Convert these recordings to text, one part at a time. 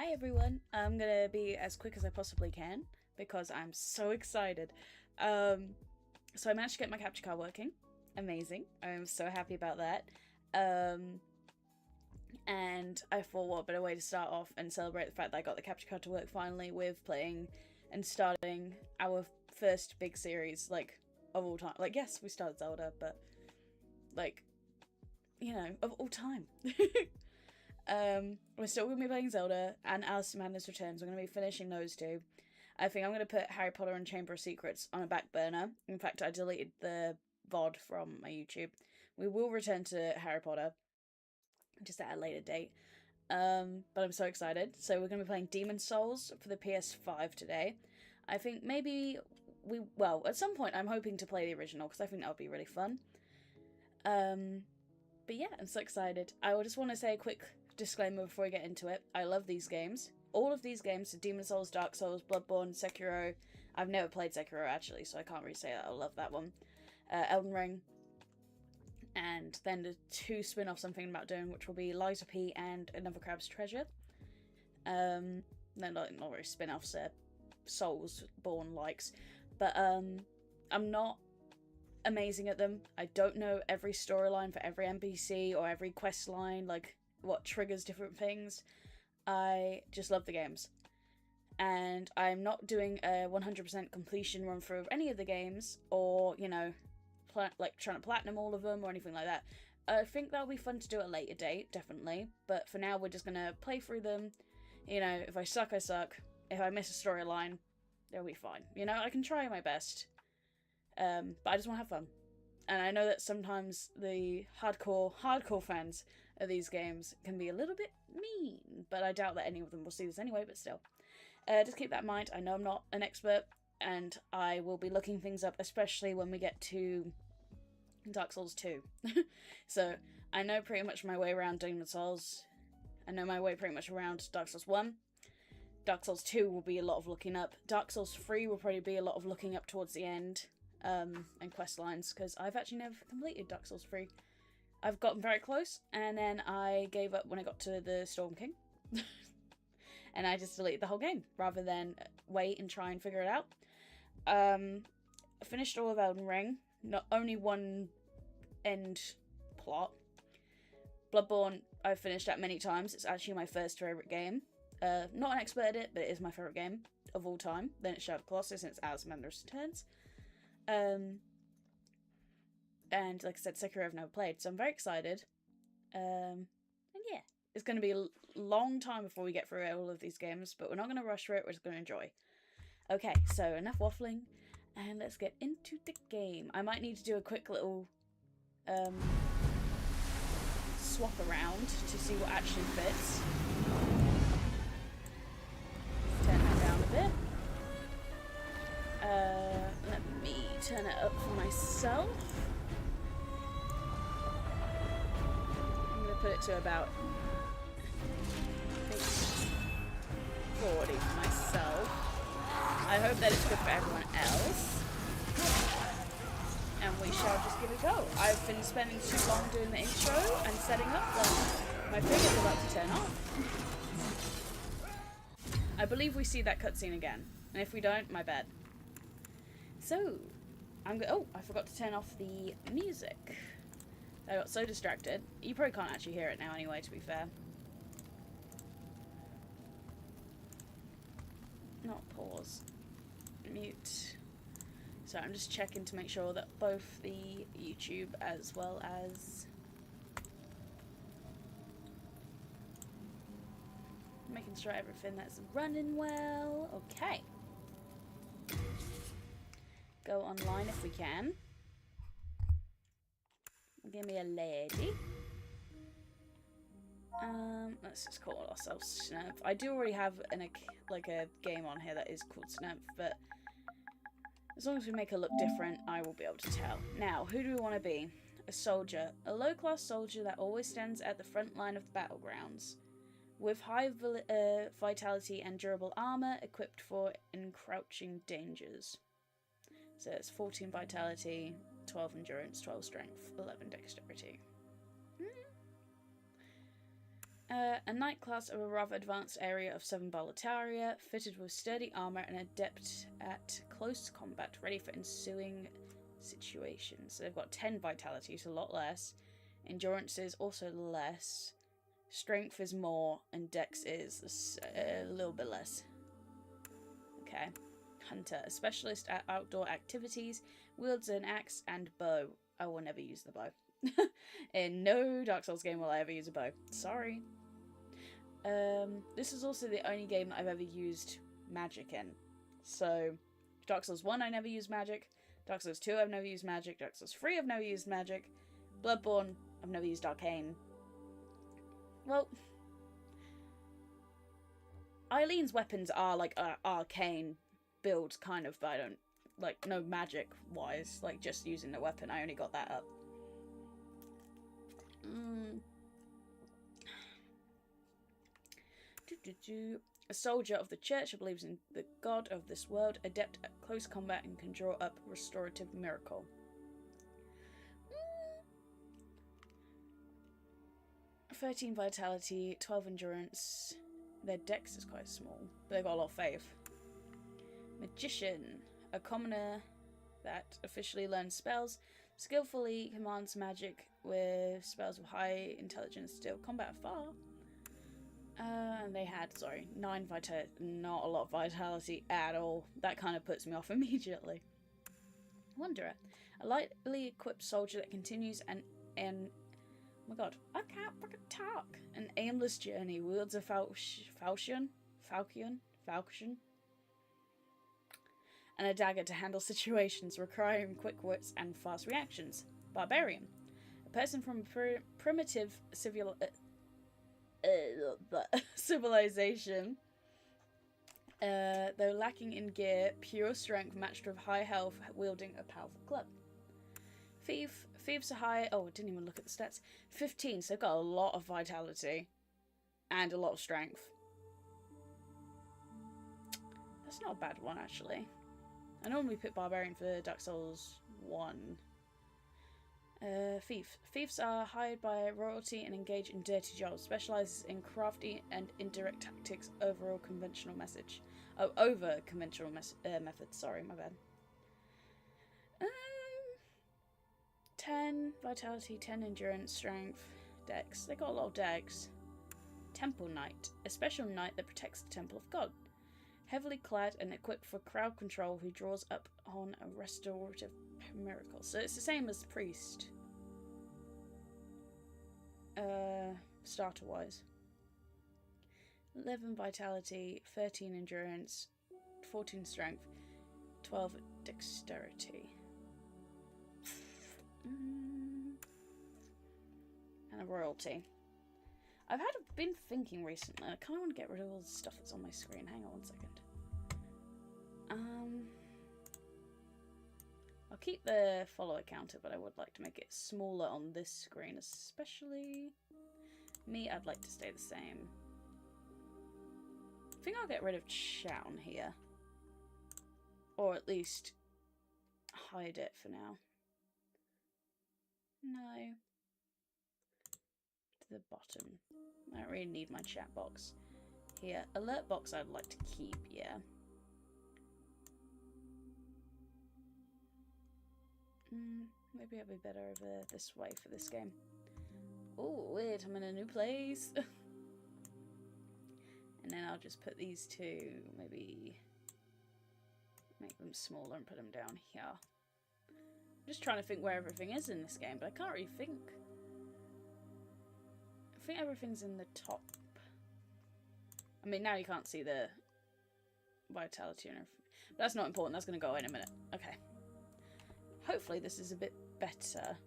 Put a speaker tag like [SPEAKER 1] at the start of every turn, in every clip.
[SPEAKER 1] Hi everyone, I'm gonna be as quick as I possibly can because I'm so excited. So I managed to get my capture card working. Amazing. I'm so happy about that. And I thought what better way to start off and celebrate the fact that I got the capture card to work finally with playing and starting our first big series, like, of all time. Like, yes, we started Zelda, but, like, you know, of all time. We're still going to be playing Zelda and Alice in Madness Returns. We're going to be finishing those two. I think I'm going to put Harry Potter and Chamber of Secrets on a back burner. In fact, I deleted the VOD from my YouTube. We will return to Harry Potter, just at a later date. But I'm so excited. So we're going to be playing Demon Souls for the PS5 today. I think maybe well, at some point I'm hoping to play the original because I think that would be really fun. But yeah, I'm so excited. I just want to say a quick disclaimer before we get into it. I love these games. All of these games, so Demon Souls, Dark Souls, Bloodborne, Sekiro. I've never played Sekiro actually, so I can't really say that I love that one. Elden Ring. And then the two spin-offs I'm thinking about doing, which will be Liza P and Another Crab's Treasure. They're not really spin-offs, Soulsborne likes. But I'm not amazing at them. I don't know every storyline for every NPC or every quest line, like what triggers different things. I just love the games. And I'm not doing a 100% completion run through of any of the games, or, you know, like trying to platinum all of them or anything like that. I think that'll be fun to do at a later date, definitely. But for now, we're just gonna play through them. You know, if I suck, I suck. If I miss a storyline, it'll be fine. You know, I can try my best. But I just want to have fun. And I know that sometimes the hardcore fans of these games can be a little bit mean, but I doubt that any of them will see this anyway, but still. Just keep that in mind. I know I'm not an expert, and I will be looking things up, especially when we get to Dark Souls 2. So, I know pretty much my way around Demon Souls. I know my way pretty much around Dark Souls 1. Dark Souls 2 will be a lot of looking up. Dark Souls 3 will probably be a lot of looking up towards the end. And quest lines, because I've actually never completed Dark Souls 3. I've gotten very close, and then I gave up when I got to the Storm King. And I just deleted the whole game, rather than wait and try and figure it out. I finished all of Elden Ring. Not only one end plot. Bloodborne, I've finished that many times. It's actually my first favourite game. Not an expert at it, but it is my favourite game of all time. Then it's Shadow of the Colossus, and it's Alice in Madness Returns. And like I said, Sekiro I've never played, so I'm very excited. And yeah, it's going to be a long time before we get through all of these games, but we're not going to rush through it, we're just going to enjoy. Okay, so enough waffling, and let's get into the game. I might need to do a quick little swap around to see what actually fits. Turn that down a bit. Let me turn it up for myself. I'm going to put it to about, I think, 40 for myself. I hope that it's good for everyone else. And we shall just give it a go. I've been spending too long doing the intro and setting up that my finger's about to turn off. I believe we see that cutscene again. And if we don't, my bad. So, oh, I forgot to turn off the music. I got so distracted. You probably can't actually hear it now anyway, to be fair. Not pause. Mute. So I'm just checking to make sure that both the YouTube as well as making sure everything that's running well. Okay. Go online if we can. Give me a lady. Let's just call ourselves Snurf. I do already have a game on here that is called Snurf, but as long as we make her look different, I will be able to tell. Now, who do we want to be? A soldier. A low-class soldier that always stands at the front line of the battlegrounds. With high vitality and durable armor, equipped for encroaching dangers. So it's 14 vitality, 12 endurance, 12 strength, 11 dexterity. A knight class of a rather advanced area of southern Boletaria, fitted with sturdy armor and adept at close combat, ready for ensuing situations. So they've got 10 vitality, so a lot less. Endurance is also less. Strength is more, and dex is a little bit less. Okay. Hunter, a specialist at outdoor activities, wields an axe and bow. I will never use the bow. In no Dark Souls game will I ever use a bow. Sorry. This is also the only game I've ever used magic in. So, Dark Souls 1 I never used magic. Dark Souls 2 I've never used magic. Dark Souls 3 I've never used magic. Bloodborne I've never used arcane. Well, Eileen's weapons are like arcane builds kind of, but I don't, like, no magic wise, like just using the weapon. I only got that up. A soldier of the church who believes in the god of this world, adept at close combat and can draw up restorative miracle. 13 vitality, 12 endurance. Their dex is quite small, but they've got a lot of faith. Magician, a commoner that officially learns spells, skillfully commands magic with spells of high intelligence to deal combat afar. And they had, 9 vitality, not a lot of vitality at all. That kind of puts me off immediately. Wanderer, a lightly equipped soldier that continues oh my god, I can't fucking talk. An aimless journey, wields a falchion, and a dagger to handle situations requiring quick wits and fast reactions. Barbarian, a person from primitive civilization, though lacking in gear, pure strength matched with high health, wielding a powerful club. Thieves are high. Oh, I didn't even look at the stats. 15, so they've got a lot of vitality and a lot of strength. That's not a bad one, actually. I normally pick Barbarian for Dark Souls 1. Thieves are hired by royalty and engage in dirty jobs. Specializes in crafty and indirect tactics over conventional methods. Sorry, my bad. 10 vitality, 10 endurance, strength, dex. They got a lot of dex. Temple Knight, a special knight that protects the Temple of God. Heavily clad and equipped for crowd control, who draws up on a restorative miracle. So it's the same as the priest. Starter wise. 11 vitality, 13 endurance, 14 strength, 12 dexterity. And a royalty. I've been thinking recently, I kind of want to get rid of all the stuff that's on my screen. Hang on one second. I'll keep the follower counter, but I would like to make it smaller on this screen, especially me. I'd like to stay the same. I think I'll get rid of Chown here. Or at least hide it for now. No. To the bottom. I don't really need my chat box. Here, alert box I'd like to keep, yeah. Maybe it'll be better over this way for this game. Oh, weird, I'm in a new place. And then I'll just put these two, maybe make them smaller and put them down here. I'm just trying to think where everything is in this game, but I can't really think. I think everything's in the top. I mean, now you can't see the vitality and everything. But that's not important, that's going to go in a minute. Okay. Hopefully this is a bit better.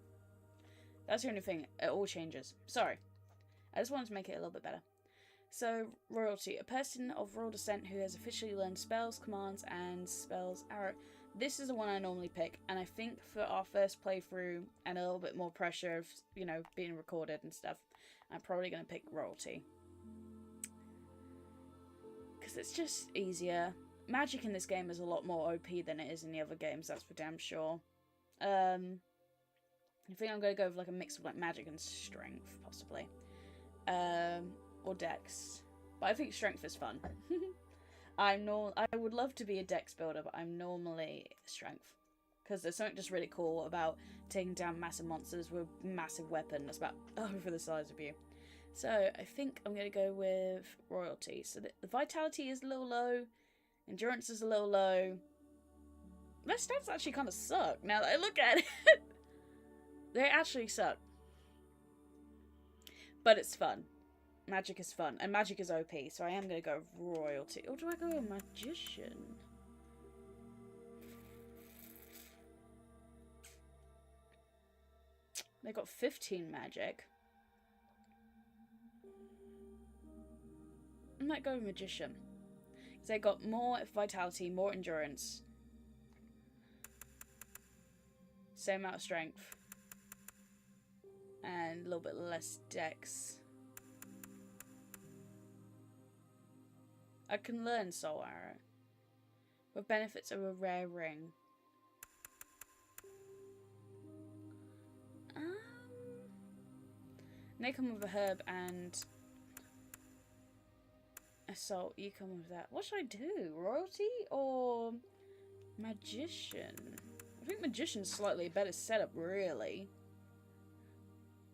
[SPEAKER 1] That's the only thing, it all changes. Sorry. I just wanted to make it a little bit better. So, royalty. A person of royal descent who has officially learned spells, commands, and spells arrow. This is the one I normally pick, and I think for our first playthrough and a little bit more pressure of, you know, being recorded and stuff, I'm probably going to pick royalty. Because it's just easier. Magic in this game is a lot more OP than it is in the other games, that's for damn sure. I think I'm going to go with like a mix of like magic and strength, possibly. or dex. But I think strength is fun. I would love to be a dex builder, but I'm normally strength. Because there's something just really cool about taking down massive monsters with a massive weapon that's about over the size of you. So I think I'm going to go with royalty. So the vitality is a little low. Endurance is a little low. Their stats actually kind of suck now that I look at it. They actually suck. But it's fun. Magic is fun. And magic is OP. So I am going to go royalty. Or do I go magician? They got 15 magic. I might go magician. Because they got more vitality, more endurance. Same amount of strength. And a little bit less dex. I can learn Soul Arrow. With benefits of a rare ring. They come with a herb and assault. You come with that. What should I do? Royalty or magician? I think magician's slightly a better setup, really.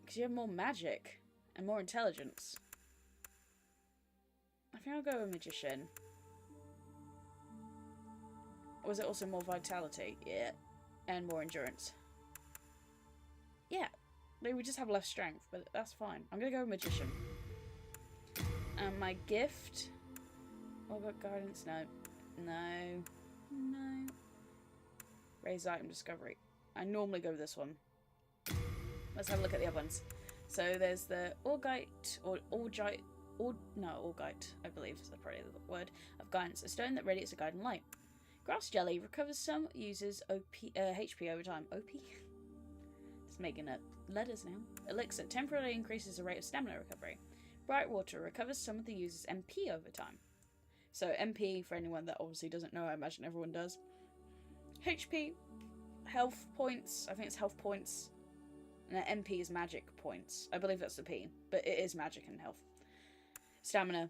[SPEAKER 1] Because you have more magic and more intelligence. I think I'll go with magician. Or is it also more vitality? Yeah. And more endurance. Yeah. They would just have less strength, but that's fine. I'm going to go with magician. And my gift... Oh, got guidance? No. No. No. Raise item discovery. I normally go with this one. Let's have a look at the other ones. So there's the Augite, or Augite, Augite, I believe is probably the word, of guidance. A stone that radiates a guiding light. Grass jelly recovers some users HP over time. OP? Just making up letters now. Elixir temporarily increases the rate of stamina recovery. Bright water recovers some of the user's MP over time. So MP, for anyone that obviously doesn't know, I imagine everyone does. HP, health points, I think it's health points. And then MP is magic points. I believe that's the P, but it is magic and health. Stamina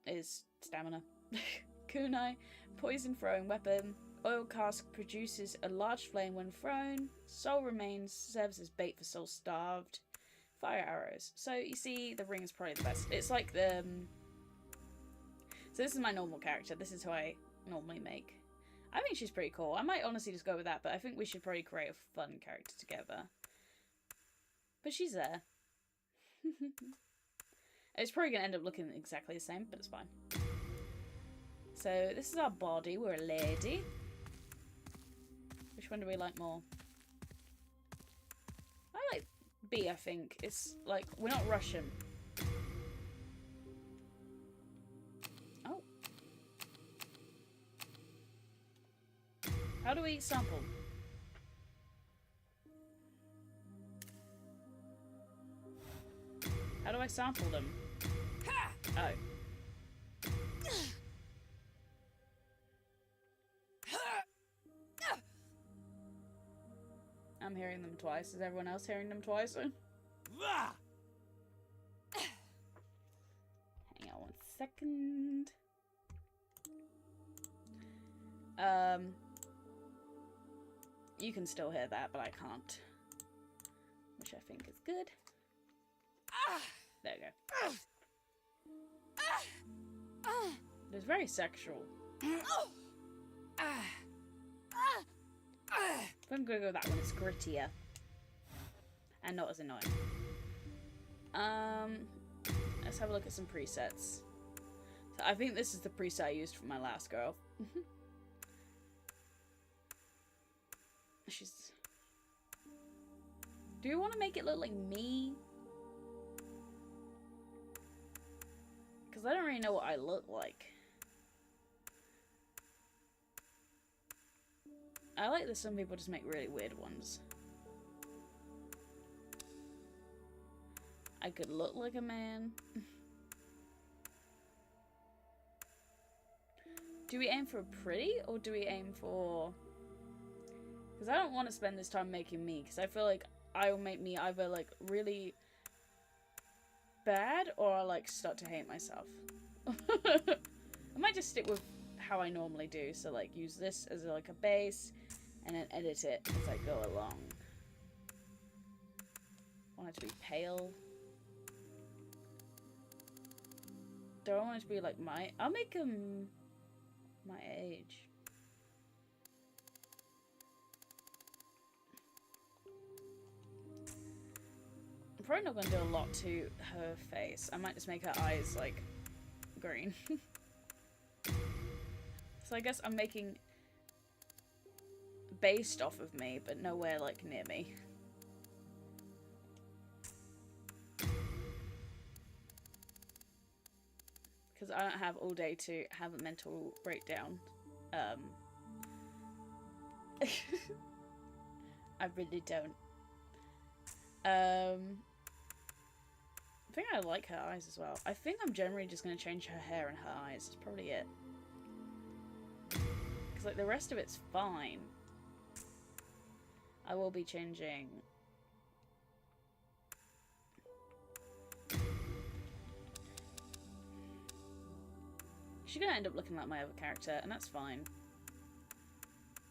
[SPEAKER 1] is stamina. Kunai, poison throwing weapon. Oil cask produces a large flame when thrown. Soul remains, serves as bait for soul starved. Fire arrows. So you see, the ring is probably the best. It's like the... So this is my normal character. This is who I normally make. I think she's pretty cool. I might honestly just go with that, but I think we should probably create a fun character together. But she's there. It's probably going to end up looking exactly the same, but it's fine. So this is our body. We're a lady. Which one do we like more? I like B, I think. It's like, we're not Russian. Oh. How do we sample? How do I sample them? Oh. I'm hearing them twice. Is everyone else hearing them twice? Hang on 1 second. You can still hear that, but I can't. Which I think is good. There we go. It's very sexual. I'm gonna go with that one. It's grittier and not as annoying. Let's have a look at some presets. So I think this is the preset I used for my last girl. She's... Do you want to make it look like me? Because I don't really know what I look like. I like that some people just make really weird ones. I could look like a man. Do we aim for pretty or do we aim for... Because I don't want to spend this time making me, because I feel like I will make me either like really bad or I like start to hate myself. I might just stick with how I normally do, so like use this as like a base and then edit it as I go along. I want it to be pale. Do I want it to be like I'll make him my age. I'm probably not going to do a lot to her face. I might just make her eyes like green. So I guess I'm making based off of me, but nowhere like near me. Because I don't have all day to have a mental breakdown. I really don't. I think I like her eyes as well. I think I'm generally just going to change her hair and her eyes. That's probably it. Because like the rest of it's fine. I will be changing. She's going to end up looking like my other character, and that's fine.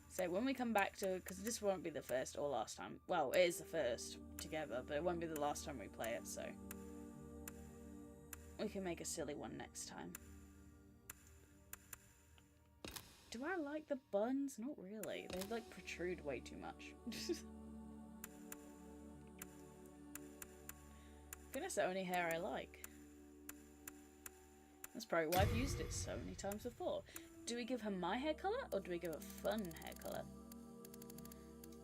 [SPEAKER 1] So when we come back to, because this won't be the first or last time. Well, it is the first together, but it won't be the last time we play it, so we can make a silly one next time. Do I like the buns? Not really. They like protrude way too much. I think that's the only hair I like. That's probably why I've used it so many times before. Do we give her my hair colour, or do we give her fun hair colour?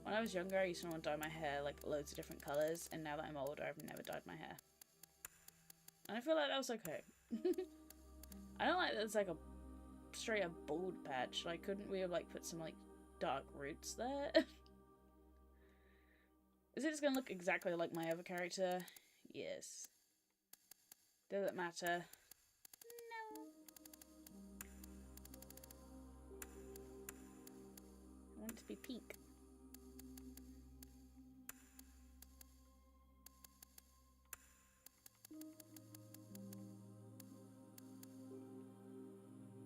[SPEAKER 1] When I was younger, I used to want to dye my hair like loads of different colours, and now that I'm older, I've never dyed my hair. And I feel like that was okay. I don't like that it's like a straight up bald patch. Like, couldn't we have like put some like dark roots there? Is it just gonna look exactly like my other character? Yes. Does it matter? No. I want it to be pink.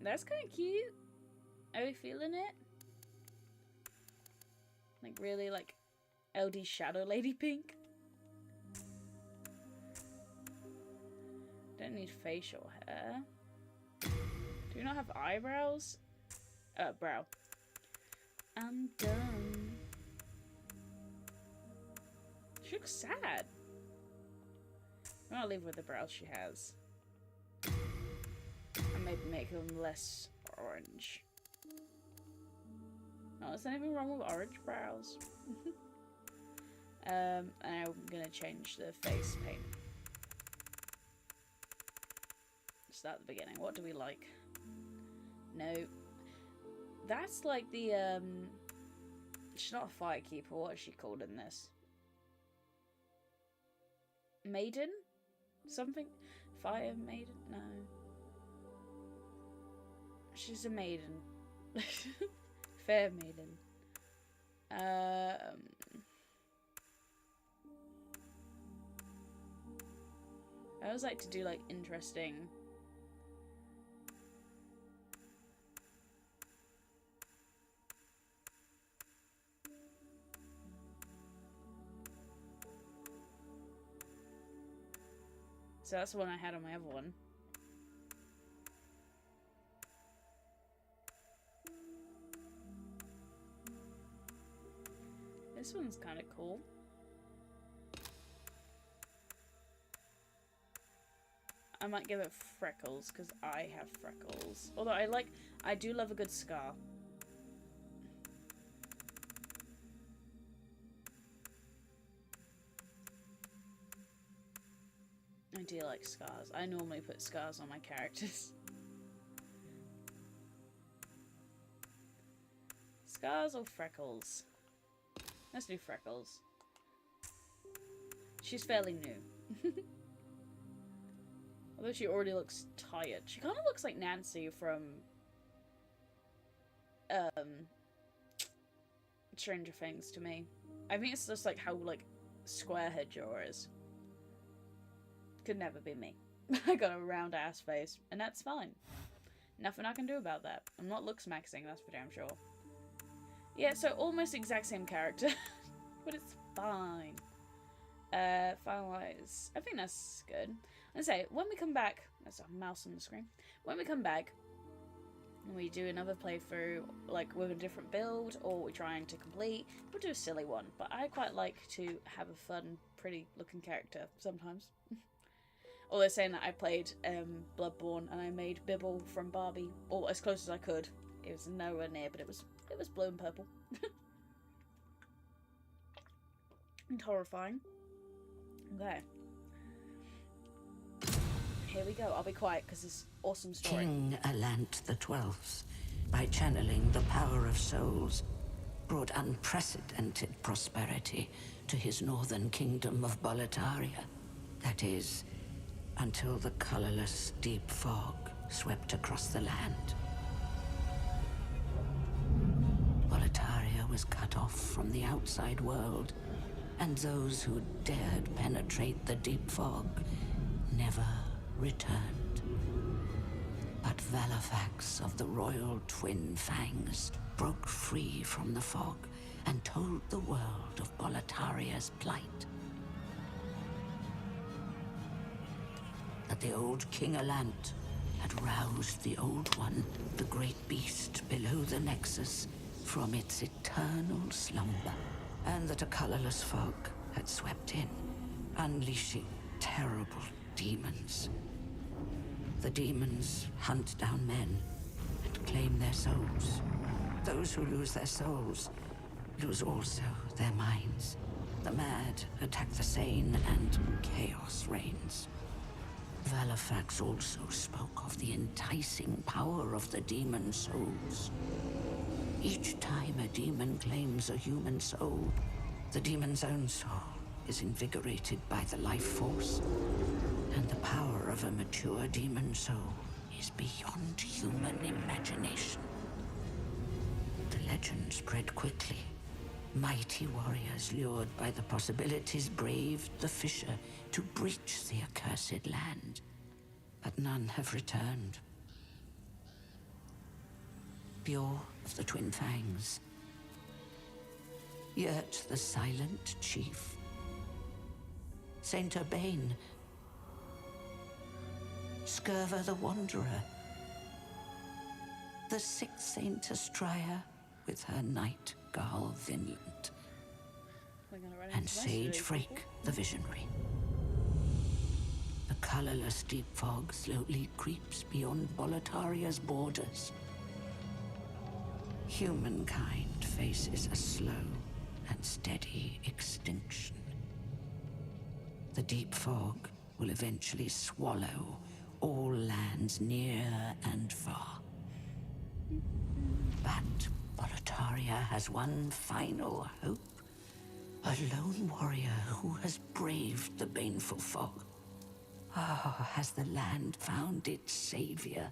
[SPEAKER 1] That's kind of cute. Are we feeling it? Like really like LD Shadow Lady pink? Don't need facial hair. Do we not have eyebrows? Brow. I'm done. She looks sad. I'm gonna leave with the brows she has. And maybe make them less orange. No, there's anything wrong with orange brows. And I'm gonna change the face paint. Start at the beginning. What do we like? No. That's like the, she's not a firekeeper. What is she called in this? Maiden? Something? Fire maiden? No. She's a maiden. Fair maiden. I always like to do like interesting. So that's the one I had on my other one. This one's kind of cool. I might give it freckles because I have freckles. Although I do love a good scar. I do like scars. I normally put scars on my characters. Scars or freckles? Let's do freckles. She's fairly new. Although she already looks tired. She kind of looks like Nancy from Stranger Things to me. I think it's just like how like square her jaw is. Could never be me. I got a round ass face, and that's fine. Nothing I can do about that. I'm not looks maxing, that's for damn sure. Yeah, so almost exact same character, but it's fine. Finalize. I think that's good. I say, when we come back, there's a mouse on the screen. When we come back, and we do another playthrough, like with a different build, or we're trying to complete, we'll do a silly one. But I quite like to have a fun, pretty looking character sometimes. Although saying that, I played Bloodborne and I made Bibble from Barbie, or as close as I could. It was nowhere near, but it was blue and purple. And horrifying. Okay. Here we go. I'll be quiet because it's awesome story.
[SPEAKER 2] King Alant the Twelfth, by channeling the power of souls, brought unprecedented prosperity to his northern kingdom of Boletaria. That is, until the colorless deep fog swept across the land. Boletaria was cut off from the outside world, and those who dared penetrate the deep fog never returned. But Valifax of the Royal Twin Fangs broke free from the fog and told the world of Boletaria's plight. That the old King Alant had roused the Old One, the great beast below the Nexus, from its eternal slumber, and that a colorless fog had swept in, unleashing terrible demons. The demons hunt down men and claim their souls. Those who lose their souls lose also their minds. The mad attack the sane, and chaos reigns. Valifax also spoke of the enticing power of the demon souls. Each time a demon claims a human soul, the demon's own soul is invigorated by the life force, and the power of a mature demon soul is beyond human imagination. The legend spread quickly. Mighty warriors lured by the possibilities braved the fissure to breach the accursed land, but none have returned. Bjor of the Twin Fangs, Yurt the Silent Chief, Saint Urbane, Skirva the Wanderer, the sixth Saint Astraea with her night Garl Vinland, and Sage Frake the Visionary. The colorless deep fog slowly creeps beyond Boletaria's borders. Humankind faces a slow and steady extinction. The deep fog will eventually swallow all lands near and far. But Boletaria has one final hope. A lone warrior who has braved the baneful fog. Ah, has the land found its savior?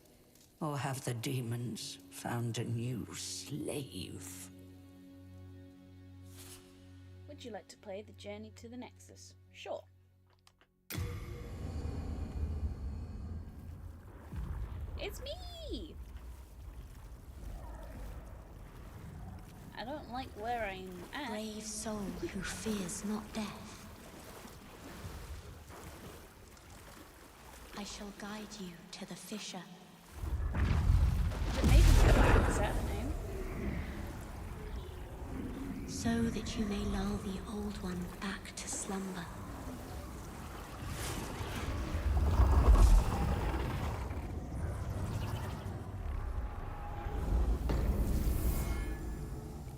[SPEAKER 2] Or have the demons found a new slave?
[SPEAKER 1] Would you like to play The Journey to the Nexus? Sure. It's me! I don't like where I'm at.
[SPEAKER 3] Brave soul who fears not death. I shall guide you to the fissure.
[SPEAKER 1] Is it Maiden? Is that her name?
[SPEAKER 3] So that you may lull the old one back to slumber.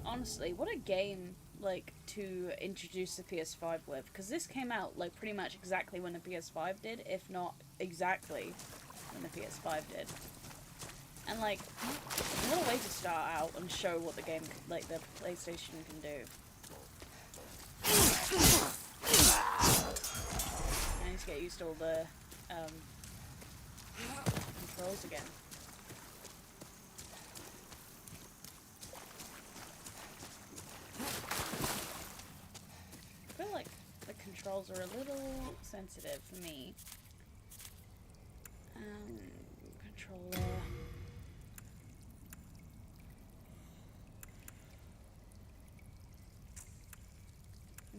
[SPEAKER 1] Honestly, what a game, like, to introduce the PS5 with, because this came out, like, pretty much exactly when the PS5 did, if not exactly when the PS5 did. And, like, what a way to start out and show what the game, like, the PlayStation can do. I need to get used to all the, controls again. I feel like the controls are a little sensitive for me. Controller.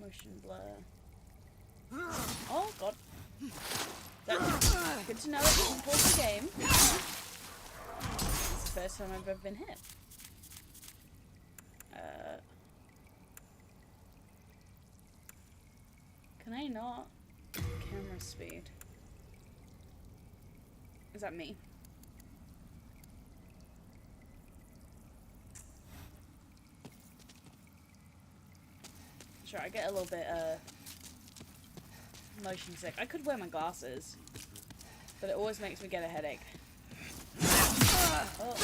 [SPEAKER 1] Motion blur. Oh god. That's good to know it doesn't pause the game. It's the first time I've ever been hit. Can I not? Camera speed. Is that me? Sure, I get a little bit motion sick. I could wear my glasses, but it always makes me get a headache. Oh.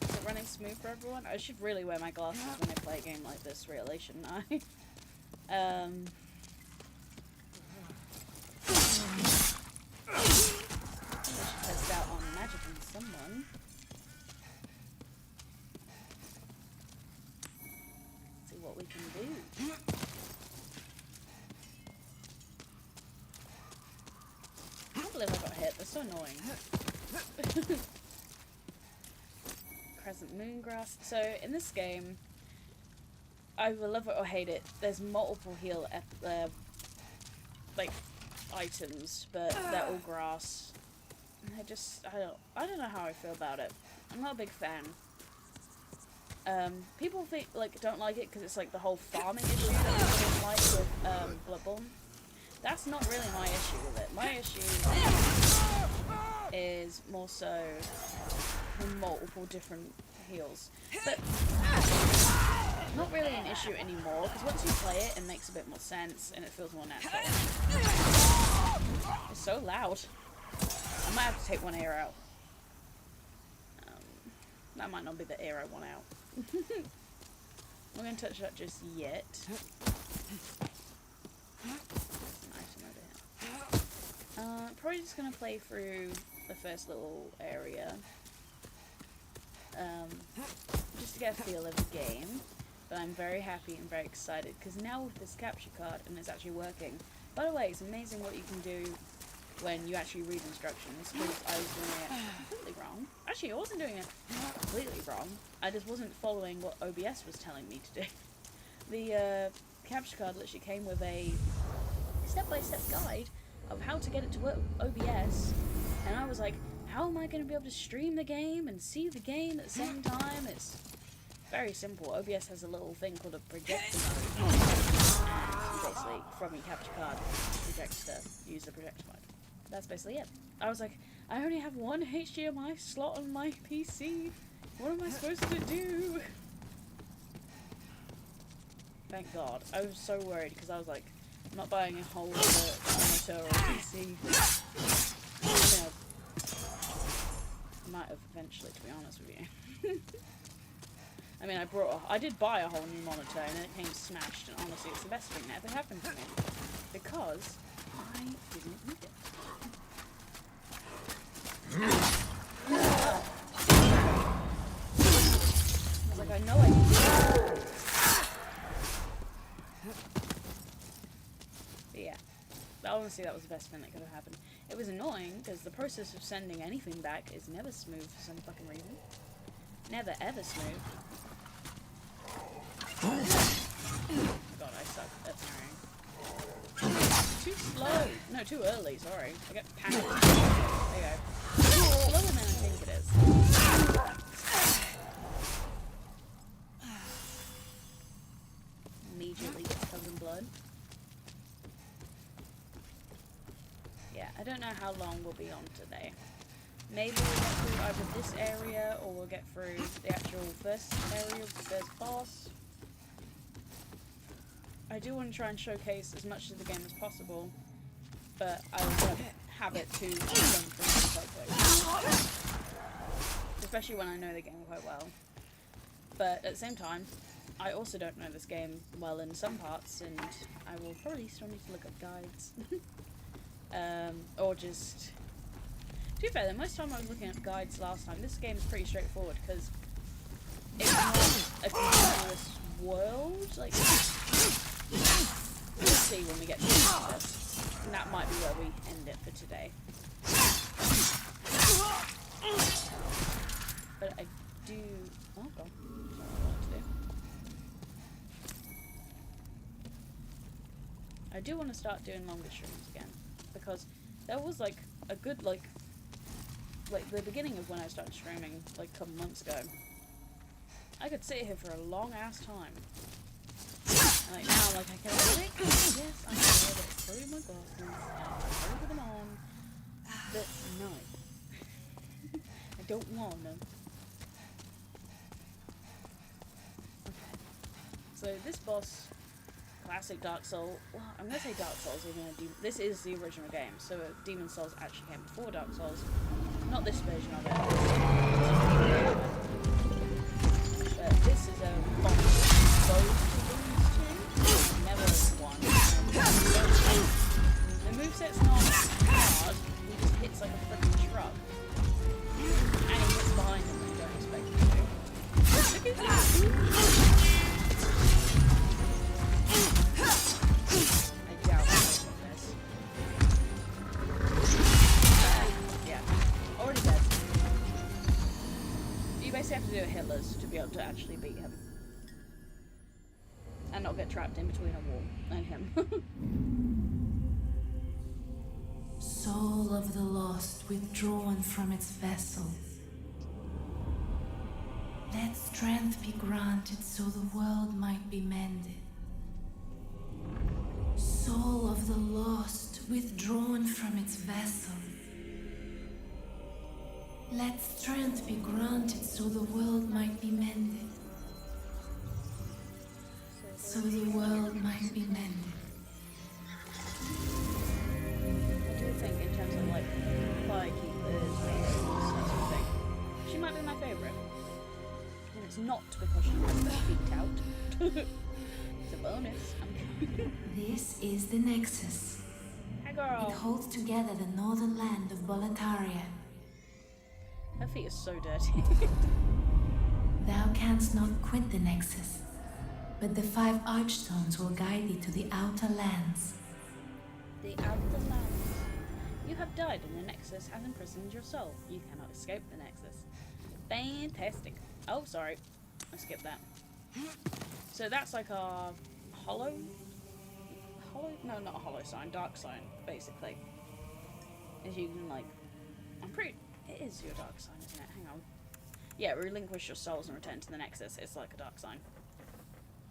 [SPEAKER 1] Is it running smooth for everyone? I should really wear my glasses when I play a game like this, really, shouldn't I? Test out on magic on someone. See what we can do. I can't believe I got hit. That's so annoying. Crescent Moongrass. So in this game, I will love it or hate it. There's multiple heal like items, but they're all grass. I don't know how I feel about it. I'm not a big fan. People don't like it because it's like the whole farming issue that people didn't like with Bloodborne. That's not really my issue with it. My issue is more so the multiple different heals, but not really an issue anymore because once you play it, it makes a bit more sense and it feels more natural. It's so loud. I might have to take one ear out. That might not be the ear I want out. I'm not going to touch that just yet. Probably just going to play through the first little area. Just to get a feel of the game. But I'm very happy and very excited because now with this capture card and it's actually working. By the way, it's amazing what you can do when you actually read instructions, because I was doing it completely wrong. Actually, I wasn't doing it completely wrong. I just wasn't following what OBS was telling me to do. The capture card literally came with a step-by-step guide of how to get it to work with OBS, and I was like, how am I going to be able to stream the game and see the game at the same time? It's very simple. OBS has a little thing called a projector mode, and you basically, from your capture card, use the projector mode. That's basically it. I was like, I only have one HDMI slot on my PC. What am I supposed to do? Thank God. I was so worried because I was like, I'm not buying a whole other monitor or PC. I might have eventually, to be honest with you. I mean, I did buy a whole new monitor and it came smashed, and honestly, it's the best thing that ever happened to me because I didn't need it. I was like, I know I need it. But yeah, honestly, that was the best thing that could have happened. It was annoying because the process of sending anything back is never smooth for some fucking reason. Never ever smooth. God, I suck at parrying. Too slow. No, too early, sorry. I get panicked. There you go. Slower than I think it is. Immediately gets covered in blood. Yeah, I don't know how long we'll be on today. Maybe we'll get through either this area or we'll get through the actual first area, the first boss. I do want to try and showcase as much of the game as possible, but I would have it to run through quite quick. Especially when I know the game quite well. But at the same time, I also don't know this game well in some parts, and I will probably still need to look up guides. Or just... To be fair, the most time I was looking at guides last time, this game is pretty straightforward, because it's not a continuous world. Like, we'll see when we get to this. And that might be where we end it for today. But I do... Oh god. That's not what I wanted to do. I do want to start doing longer streams again. Because there was like a good like the beginning of when I started streaming like a couple months ago. I could sit here for a long ass time. And, like now, like I can relate. Yes, I know that it's through my glasses and I put them on. But no, I don't want them. Okay, so this boss, classic Dark Souls. Well, I'm gonna say Dark Souls even though this is the original game. So Demon Souls actually came before Dark Souls. Not this version of it. But this is a boss both never won. The moveset's not hard, he just hits like a freaking truck. And he hits behind him when you don't expect him to. Look at that! I doubt that's on this. Yeah. Already dead. You basically have to do a Hitler's to be able to actually beat him. And not get trapped in between a wall and him.
[SPEAKER 4] Soul of the lost withdrawn from its vessel. Let strength be granted so the world might be mended. Soul of the lost withdrawn from its vessel. Let strength be granted so the world might be mended. So the world might be mended.
[SPEAKER 1] I do think in terms of like Firekeepers, that sort of thing, she might be my favourite. And it's not because she has her feet out. It's a bonus.
[SPEAKER 4] This is the Nexus.
[SPEAKER 1] Hey girl.
[SPEAKER 4] It holds together the northern land of Boletaria.
[SPEAKER 1] Her feet are so dirty.
[SPEAKER 4] Thou canst not quit the Nexus, but the 5 archstones will guide thee to the outer lands.
[SPEAKER 1] The outer lands. You have died and the Nexus has imprisoned your soul. You cannot escape the Nexus. Fantastic. Oh, sorry. I skipped that. So that's like a hollow? No, not a hollow sign. Dark sign, basically. As you can, like... It is your dark sign, isn't it? Hang on. Yeah, relinquish your souls and return to the Nexus. It's like a dark sign.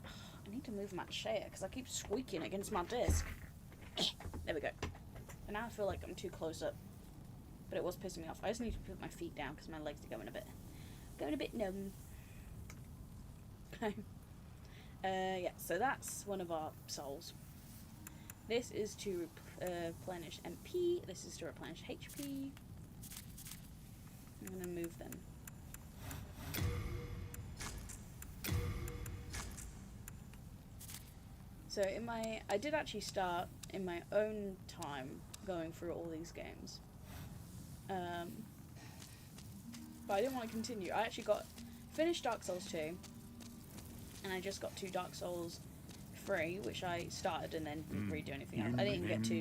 [SPEAKER 1] I need to move my chair because I keep squeaking against my disc. There we go. And now I feel like I'm too close up. But it was pissing me off. I just need to put my feet down because my legs are going a bit numb. Yeah, so that's one of our souls. This is to replenish MP. This is to replenish HP. I'm gonna move them. So I did actually start in my own time going through all these games. But I didn't want to continue. I actually finished Dark Souls 2, and I just got to Dark Souls 3, which I started and then didn't really do anything else. I didn't even get to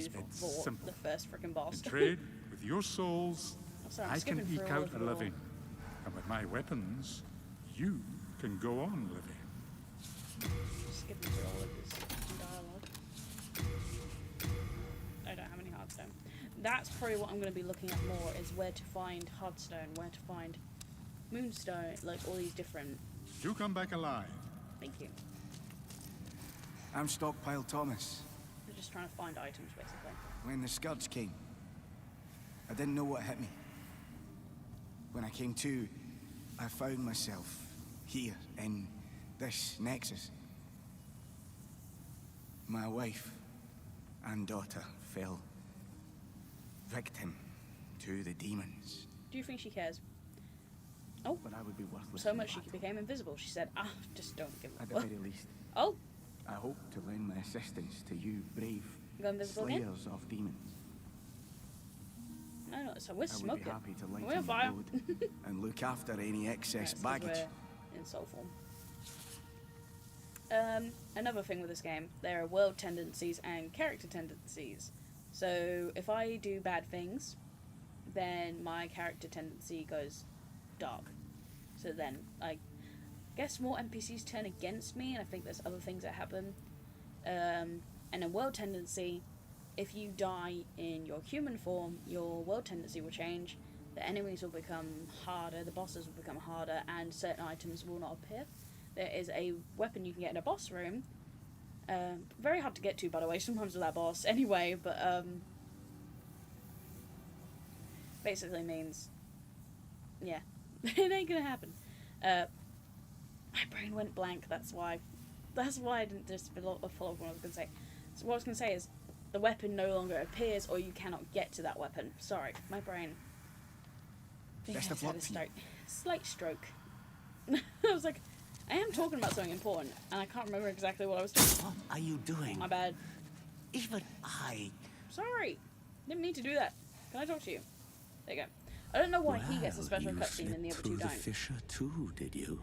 [SPEAKER 1] the first freaking boss.
[SPEAKER 5] In trade with your souls,
[SPEAKER 1] Sorry,
[SPEAKER 5] I can eke out a
[SPEAKER 1] all.
[SPEAKER 5] living, and with my weapons, you can go on living.
[SPEAKER 1] Skipping through all of this dialogue. I don't have any hardstone. That's probably what I'm going to be looking at more, is where to find hardstone, where to find moonstone, like all these different...
[SPEAKER 5] You come back alive.
[SPEAKER 1] Thank you.
[SPEAKER 6] I'm Stockpile Thomas.
[SPEAKER 1] We're just trying to find items, basically.
[SPEAKER 6] When the Scourge came, I didn't know what hit me. When I came to, I found myself here in this Nexus. My wife and daughter fell victim to the demons.
[SPEAKER 1] Do you think she cares? Oh,
[SPEAKER 6] But I would be worthless.
[SPEAKER 1] so
[SPEAKER 6] in
[SPEAKER 1] much she
[SPEAKER 6] battle.
[SPEAKER 1] became invisible. She said, just don't give
[SPEAKER 6] At
[SPEAKER 1] a
[SPEAKER 6] the
[SPEAKER 1] fuck.
[SPEAKER 6] very least,
[SPEAKER 1] Oh,
[SPEAKER 6] I hope to lend my assistance to you brave
[SPEAKER 1] go invisible again?
[SPEAKER 6] slayers of demons.
[SPEAKER 1] No, so we're
[SPEAKER 6] I would be
[SPEAKER 1] smoking.
[SPEAKER 6] happy to
[SPEAKER 1] We're on
[SPEAKER 6] lighten the
[SPEAKER 1] fire.
[SPEAKER 6] load and look after any excess
[SPEAKER 1] That's 'cause
[SPEAKER 6] baggage.
[SPEAKER 1] we're in soul form. Another thing with this game, there are world tendencies and character tendencies. So if I do bad things, then my character tendency goes dark. So then I guess more NPCs turn against me, and I think there's other things that happen. And a world tendency, if you die in your human form, your world tendency will change. The enemies will become harder, the bosses will become harder, and certain items will not appear. There is a weapon you can get in a boss room. Very hard to get to, by the way, sometimes with that boss. Anyway, but basically means, yeah, it ain't gonna happen. My brain went blank, that's why I didn't just follow up what I was gonna say. So what I was gonna say is, the weapon no longer appears, or you cannot get to that weapon. Sorry, my brain. I think I just had a slight stroke. I was like, I am talking about something important, and I can't remember exactly what I was talking about.
[SPEAKER 7] What are you doing?
[SPEAKER 1] My bad.
[SPEAKER 7] Even I...
[SPEAKER 1] Sorry. Didn't mean to do that. Can I talk to you? There you go. I don't know why he gets a special cutscene and the other two
[SPEAKER 7] You
[SPEAKER 1] don't.
[SPEAKER 7] slipped through the fissure too, did you?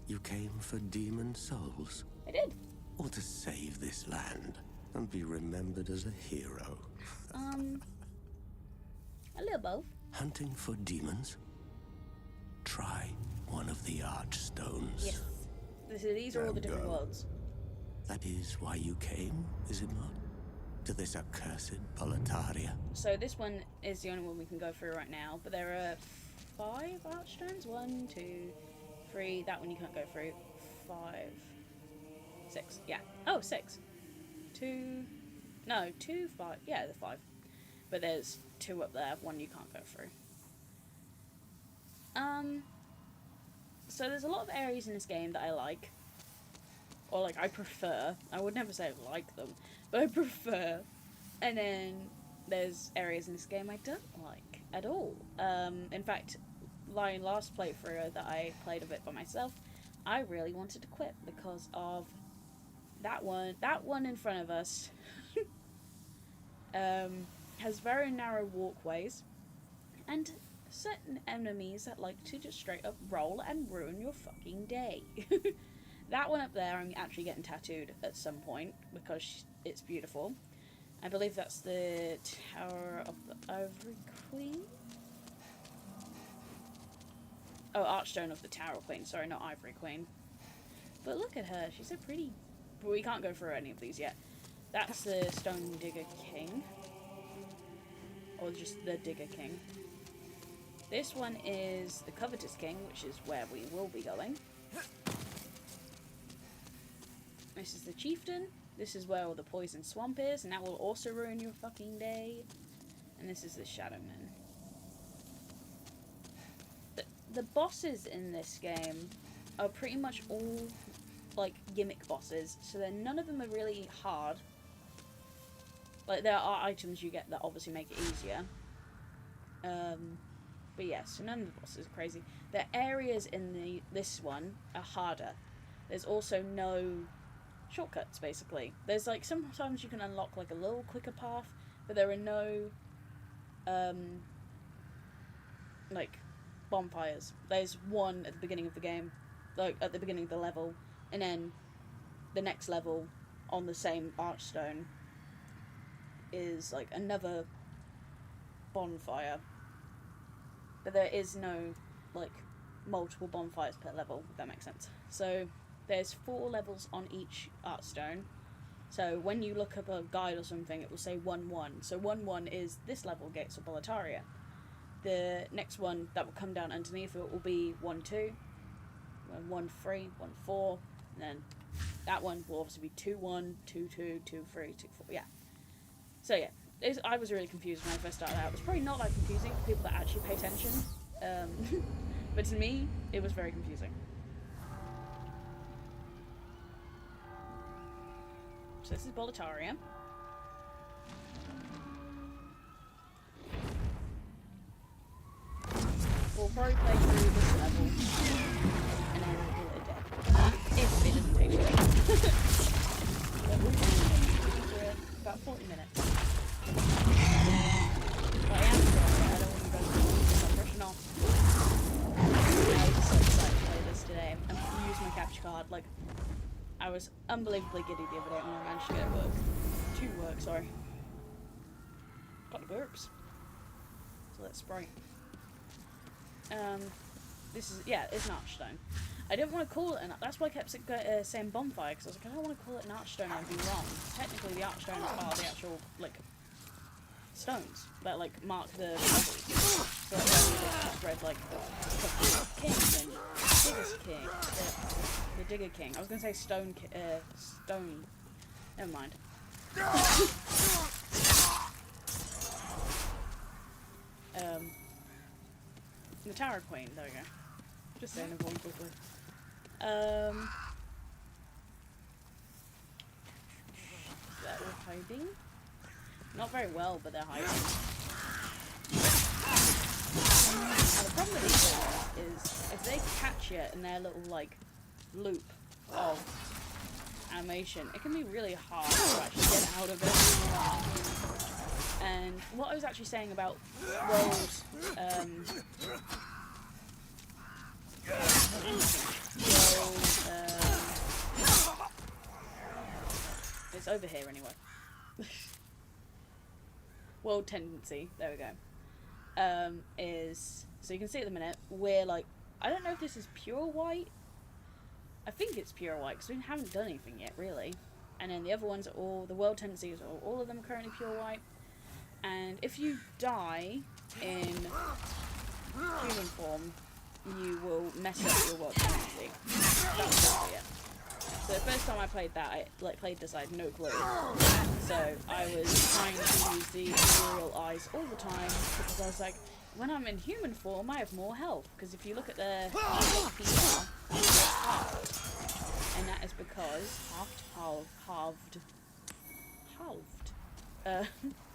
[SPEAKER 7] You came for demon souls?
[SPEAKER 1] I did.
[SPEAKER 7] Or to save this land and be remembered as a hero?
[SPEAKER 1] A little both.
[SPEAKER 7] Hunting for demons? Try one of the archstones.
[SPEAKER 1] Yes. These are all the different
[SPEAKER 7] Go.
[SPEAKER 1] worlds.
[SPEAKER 7] That is why you came, is it not? To this accursed Boletaria.
[SPEAKER 1] So this one is the only one we can go through right now, but there are 5 archstones. 1, 2, 3. That one you can't go through. 5, 6. Yeah. Oh, 6. 2. No, 2, 5. Yeah, the 5. But there's 2 up there. 1 you can't go through. So there's a lot of areas in this game that I like. Or, like, I prefer. I would never say I like them, but I prefer. And then there's areas in this game I don't like at all. In fact, my last playthrough that I played a bit by myself, I really wanted to quit because of that one. That one in front of us has very narrow walkways, and certain enemies that like to just straight up roll and ruin your fucking day. That one up there, I'm actually getting tattooed at some point because it's beautiful. I believe that's the Tower of the Ivory Queen. Oh, Archstone of the Tower Queen. Sorry, not Ivory Queen. But look at her. She's so pretty. But we can't go through any of these yet. That's the Stone Digger King. Or just the Digger King. This one is the Covetous King, which is where we will be going. This is the Chieftain. This is where all the Poison Swamp is, and that will also ruin your fucking day. And this is the Shadowman. The bosses in this game are pretty much all, like, gimmick bosses, so none of them are really hard. Like, there are items you get that obviously make it easier. But yeah, so none of the bosses are crazy. The areas in this one are harder. There's also no shortcuts, basically. There's, like, sometimes you can unlock, like, a little quicker path, but there are no, like, bonfires. There's one at the beginning of the game, like, at the beginning of the level, and then the next level on the same archstone is, like, another bonfire. But there is no, like, multiple bonfires per level, if that makes sense. So there's 4 levels on each archstone. So when you look up a guide or something, it will say 1-1. So 1-1 is this level, Gates of Boletaria. The next one that will come down underneath it will be 1-2, 1-3, 1-4, and then that one will obviously be 2-1, 2-2, 2-3, 2-4, yeah. So yeah, I was really confused when I first started out. It was probably not that confusing for people that actually pay attention, but to me, it was very confusing. So this is Boletaria. We'll probably play through this level, and then we'll call it a day. If it doesn't take too long. But we'll do about 40 minutes. But I am sorry, I don't want you guys to stop rushing off. I was so excited to play this today. I'm using my capture card, like, I was unbelievably giddy the other day when I managed to get it to work, sorry. Got the burps. So let's Sprite. This is, yeah, it's an archstone. I didn't want to call it an, that's why I kept saying bonfire, because I was like, I don't want to call it an archstone, I'd be wrong. Technically the archstones are the actual, like, stones that, like, mark the levels. So that's why they just read, like, King and Digger's King, the Digger King. I was going to say stone, never mind. The Tower Queen, there we go. Just saying everyone quickly. They're all hiding. Not very well, but they're hiding. And the problem with these guys is if they catch you in their little like loop of animation, it can be really hard to actually get out of it. And what I was actually saying about World, it's over here anyway. World tendency, there we go. Is, so you can see at the minute, we're like, I don't know if this is pure white. I think it's pure white because we haven't done anything yet, really. And then the other ones are all, the world tendencies are all of them are currently pure white. And if you die in human form, you will mess up your world tendency. That's basically it. So the first time I played that, I played this, I had no clue. So I was trying to use the Imperial Eyes all the time because I was like, when I'm in human form, I have more health. Because if you look at the HP bar, it's halved. And that is because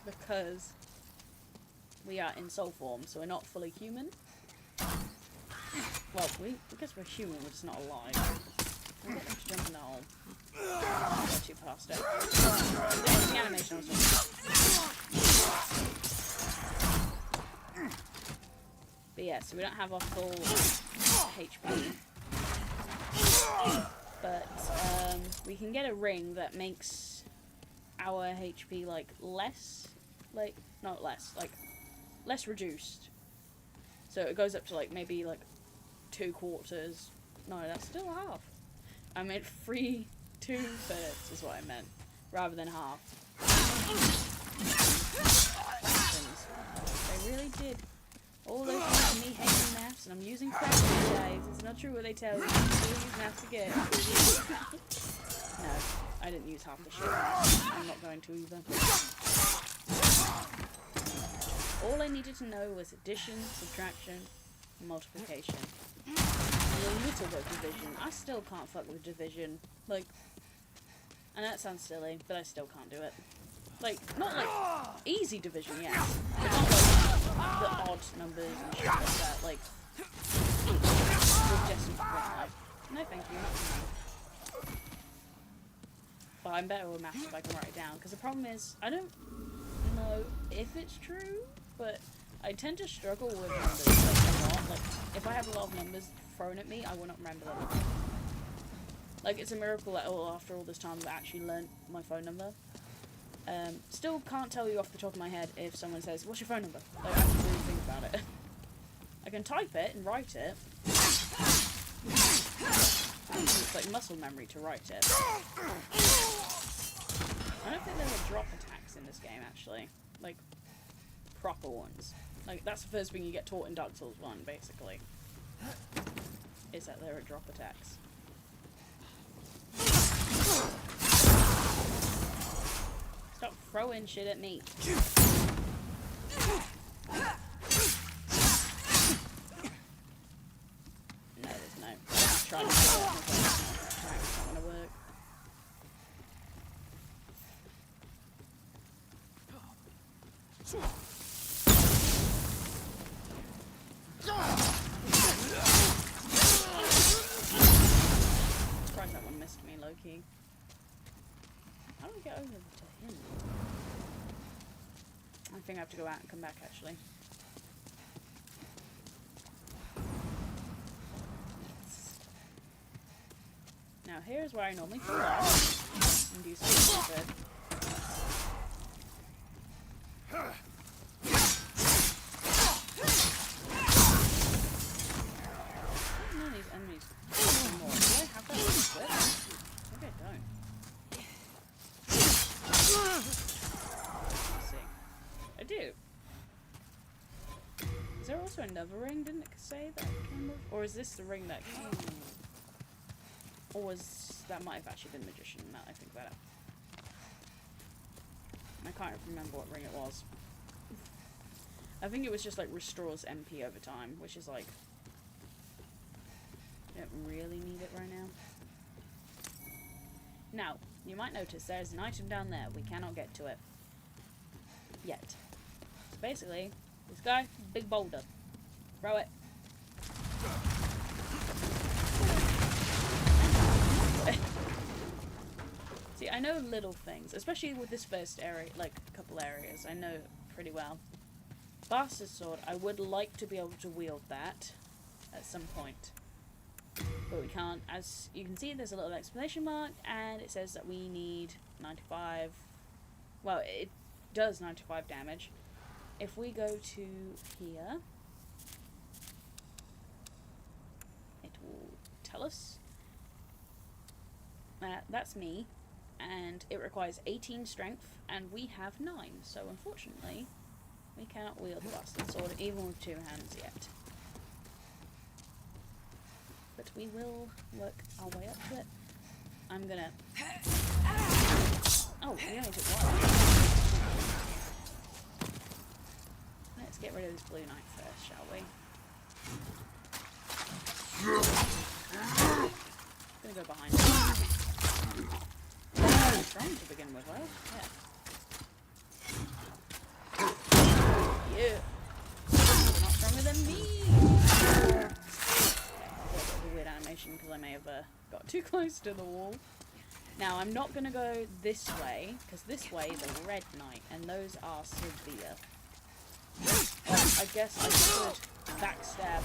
[SPEAKER 1] because we are in soul form, so we're not fully human. Well, I guess we're human, we're just not alive. I'm going to jump in the hole. Go too past it. This is the animation I was talking about. But yeah, so we don't have our full HP. But we can get a ring that makes our HP like less, like not less, like less reduced. So it goes up to like maybe like 2/4. No, that's still half. I meant 3 2/3 is what I meant, rather than half. They really did. All those years of me hating maths, and I'm using craft guys. It's not true what they tell you. You still use maths again. No, I didn't use half the shit. I'm not going to either. All I needed to know was addition, subtraction, and multiplication. And a little bit of division. I still can't fuck with division. Like, and that sounds silly, but I still can't do it. Like, not like easy division, yeah. But not like the odd numbers and shit like that. Like, with decimal point, like, no thank you, not for me. But I'm better with maths if I can write it down. Because the problem is, I don't know if it's true, but I tend to struggle with numbers like a lot. Like, if I have a lot of numbers thrown at me, I will not remember them. Like, it's a miracle that after all this time I've actually learnt my phone number. Still can't tell you off the top of my head if someone says, what's your phone number? Like, I have to really think about it. I can type it and write it. It's like muscle memory to write it. I don't think there are drop attacks in this game, actually. Like, proper ones. Like, that's the first thing you get taught in Dark Souls 1, basically. Is that there are drop attacks. Stop throwing shit at me. No, there's no. I'm trying to do that. It's not gonna work. Surprised that one missed me, low-key. How do we get over to him? I think I have to go out and come back, actually. Now here's where I normally fall off and do something stupid. None of these enemies anymore. Do I have that equipped? Maybe I don't. Let's see. I do. Is there also another ring? Didn't it say that came with? Or is this the ring that came? Or was that might have actually been Magician now I think about it. I can't remember what ring it was. I think it was just like restores MP over time, which is like I don't really need it right now. Now, you might notice there's an item down there. We cannot get to it yet. So basically, this guy, big boulder. Throw it. See, I know little things, especially with this first area, like a couple areas, I know pretty well. Bastard Sword, I would like to be able to wield that at some point. But we can't. As you can see, there's a little exclamation mark, and it says that we need 95... Well, it does 95 damage. If we go to here, it will tell us. That's me, and it requires 18 strength, and we have 9, so unfortunately, we cannot wield the Bastard Sword, even with 2 hands yet. But we will work our way up to it. I'm gonna... Oh, we only took 1. Let's get rid of this blue knight first, shall we? Gonna go behind him. Strong to begin with, well, yeah. Yeah. You're not stronger than me. Okay, a weird animation because I may have got too close to the wall. Now I'm not gonna go this way because this way is a red knight, and those are severe. I guess I could backstab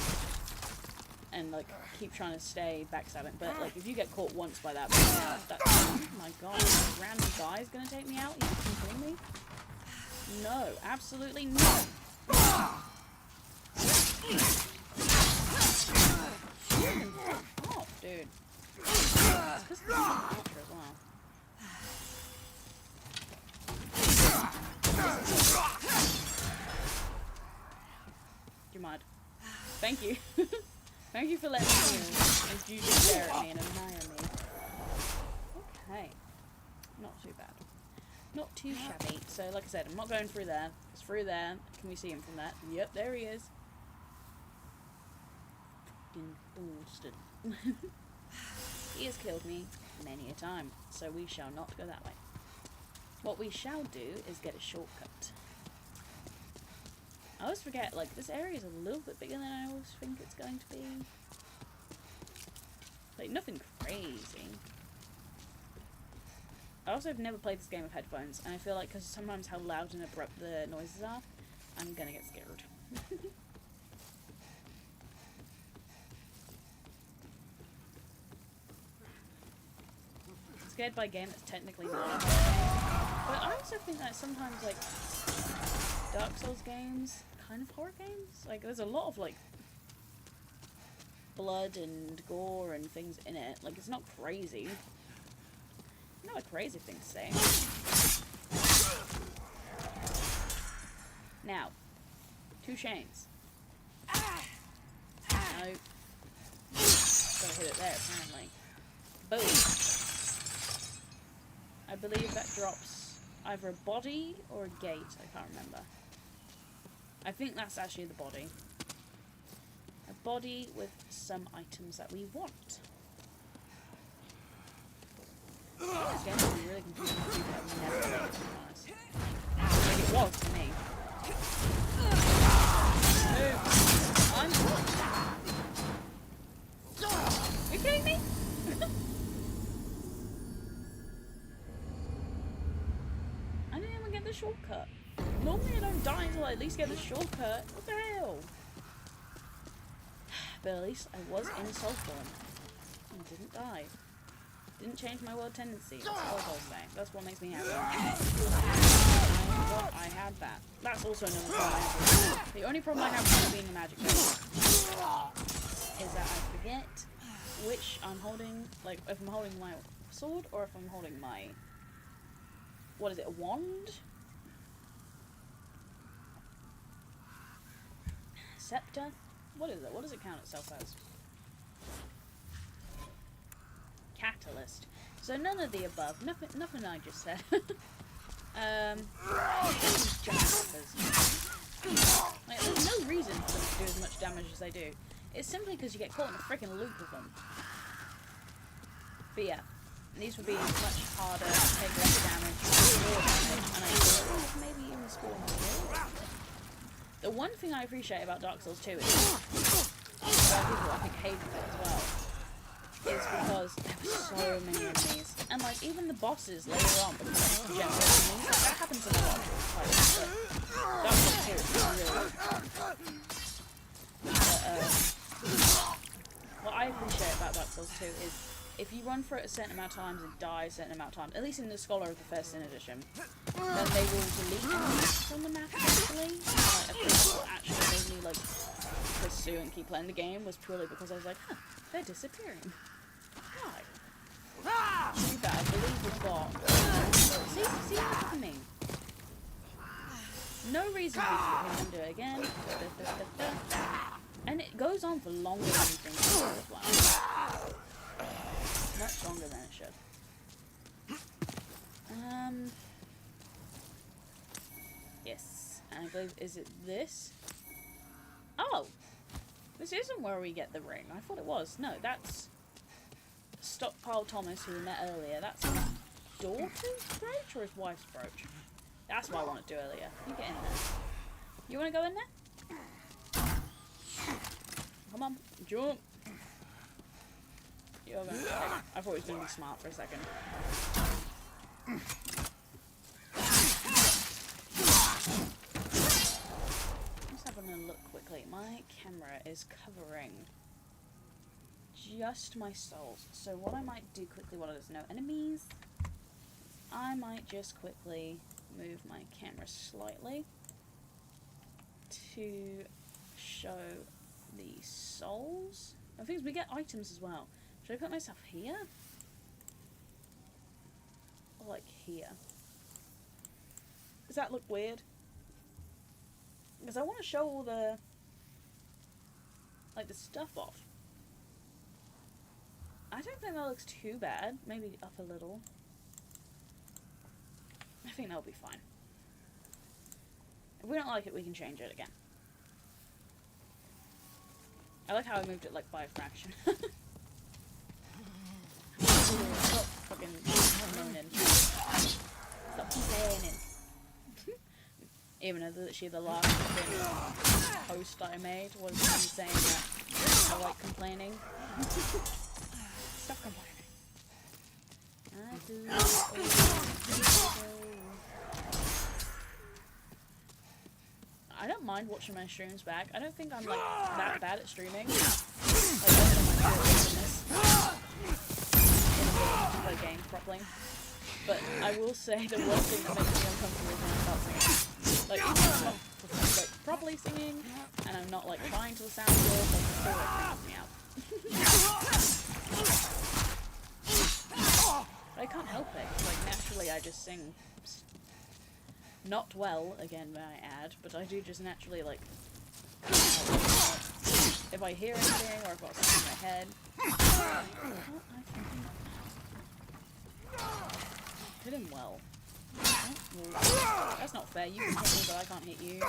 [SPEAKER 1] and like keep trying to stay backstabbing, but like if you get caught once by that, oh my god, this random guy is gonna take me out? You kidding me? No, absolutely not. Oh, dude. It's because of the ultra as well. Do you mind? Thank you. Thank you for letting me in as you just stare at me and admire me. Okay. Not too bad. Not too shabby. So, like I said, I'm not going through there. It's through there. Can we see him from that? Yep, there he is. He has killed me many a time, so we shall not go that way. What we shall do is get a shortcut. I always forget, like, this area is a little bit bigger than I always think it's going to be. Like, nothing crazy. I also have never played this game with headphones, and I feel like because sometimes how loud and abrupt the noises are, I'm gonna get scared. Scared by a game that's technically not a horror game. But I also think that sometimes, like, Dark Souls games, kind of horror games, like, there's a lot of, like, blood and gore and things in it. Like, it's not crazy. Not a crazy thing to say. Now, 2 chains. No. Gotta hit it there, apparently. Boom. I believe that drops either a body or a gate. I can't remember. I think that's actually the body. A body with some items that we want. This game can be really confusing to people that have never played it, to be honest. Like it was to me. I'm... Are you kidding me? I didn't even get the shortcut. Normally I don't die until I at least get the shortcut. What the hell? But at least I was in soul form and didn't die. Didn't change my world tendency. That's all I'll say. That's what makes me happy. I had that. That's also another problem I have. The only problem I have with being a magic player is that I forget which I'm holding, like if I'm holding my sword or if I'm holding my, what is it, a wand? Scepter? What is it? What does it count itself as? Catalyst. So none of the above. Nothing I just said. Like, there's no reason for them to do as much damage as they do. It's simply because you get caught in a freaking loop with them. But yeah, these would be much harder, take less damage, more damage, and I think maybe even score more. The one thing I appreciate about Dark Souls 2 is, people I think hated it as well, is because there were so many enemies. And like, even the bosses later on, because they generate enemies, like, that happens in a lot of titles, but Dark Souls 2 is really what I appreciate about Dark Souls 2 is if you run for it a certain amount of times and die a certain amount of times, at least in the Scholar of the First Sin edition, then they will delete enemies from the map eventually. Like, a thing that actually made me like pursue and keep playing the game was purely because I was like, huh, they're disappearing. Why? Too bad, I believe we've got... See what I mean? No reason for you to do it again. And it goes on for longer than you think it will as well. Much longer than it should. Yes. And I believe, is it this? Oh! This isn't where we get the ring. I thought it was. No, that's Stockpile Thomas, who we met earlier. That's his daughter's brooch or his wife's brooch? That's what I wanted to do earlier. You get in there. You want to go in there? Come on, jump. You're gonna I thought he was gonna be smart for a second. Just having a look quickly. My camera is covering just my souls. So what I might do quickly while there's no enemies, I might just quickly move my camera slightly to show the souls. I think we get items as well. Should I put myself here? Or like here? Does that look weird? Because I want to show all the like the stuff off. I don't think that looks too bad. Maybe up a little. I think that'll be fine. If we don't like it, we can change it again. I like how I moved it like by a fraction. Stop fucking moaning. Stop complaining. Even though she the last post that I made was me saying that I like complaining. Stop complaining. I don't mind watching my streams back. I don't think I'm like that bad at streaming. Like, play games properly. But I will say the worst thing that makes me uncomfortable is when I start singing. Like, even if I'm not like properly singing and I'm not like trying to sound good, like it still like freaks me out. But I can't help it. Like naturally I just sing not well, again may I add, but I do just naturally like if I hear anything or I've got something in my head. Hit him well. That's not fair. You can hit me, but I can't hit you.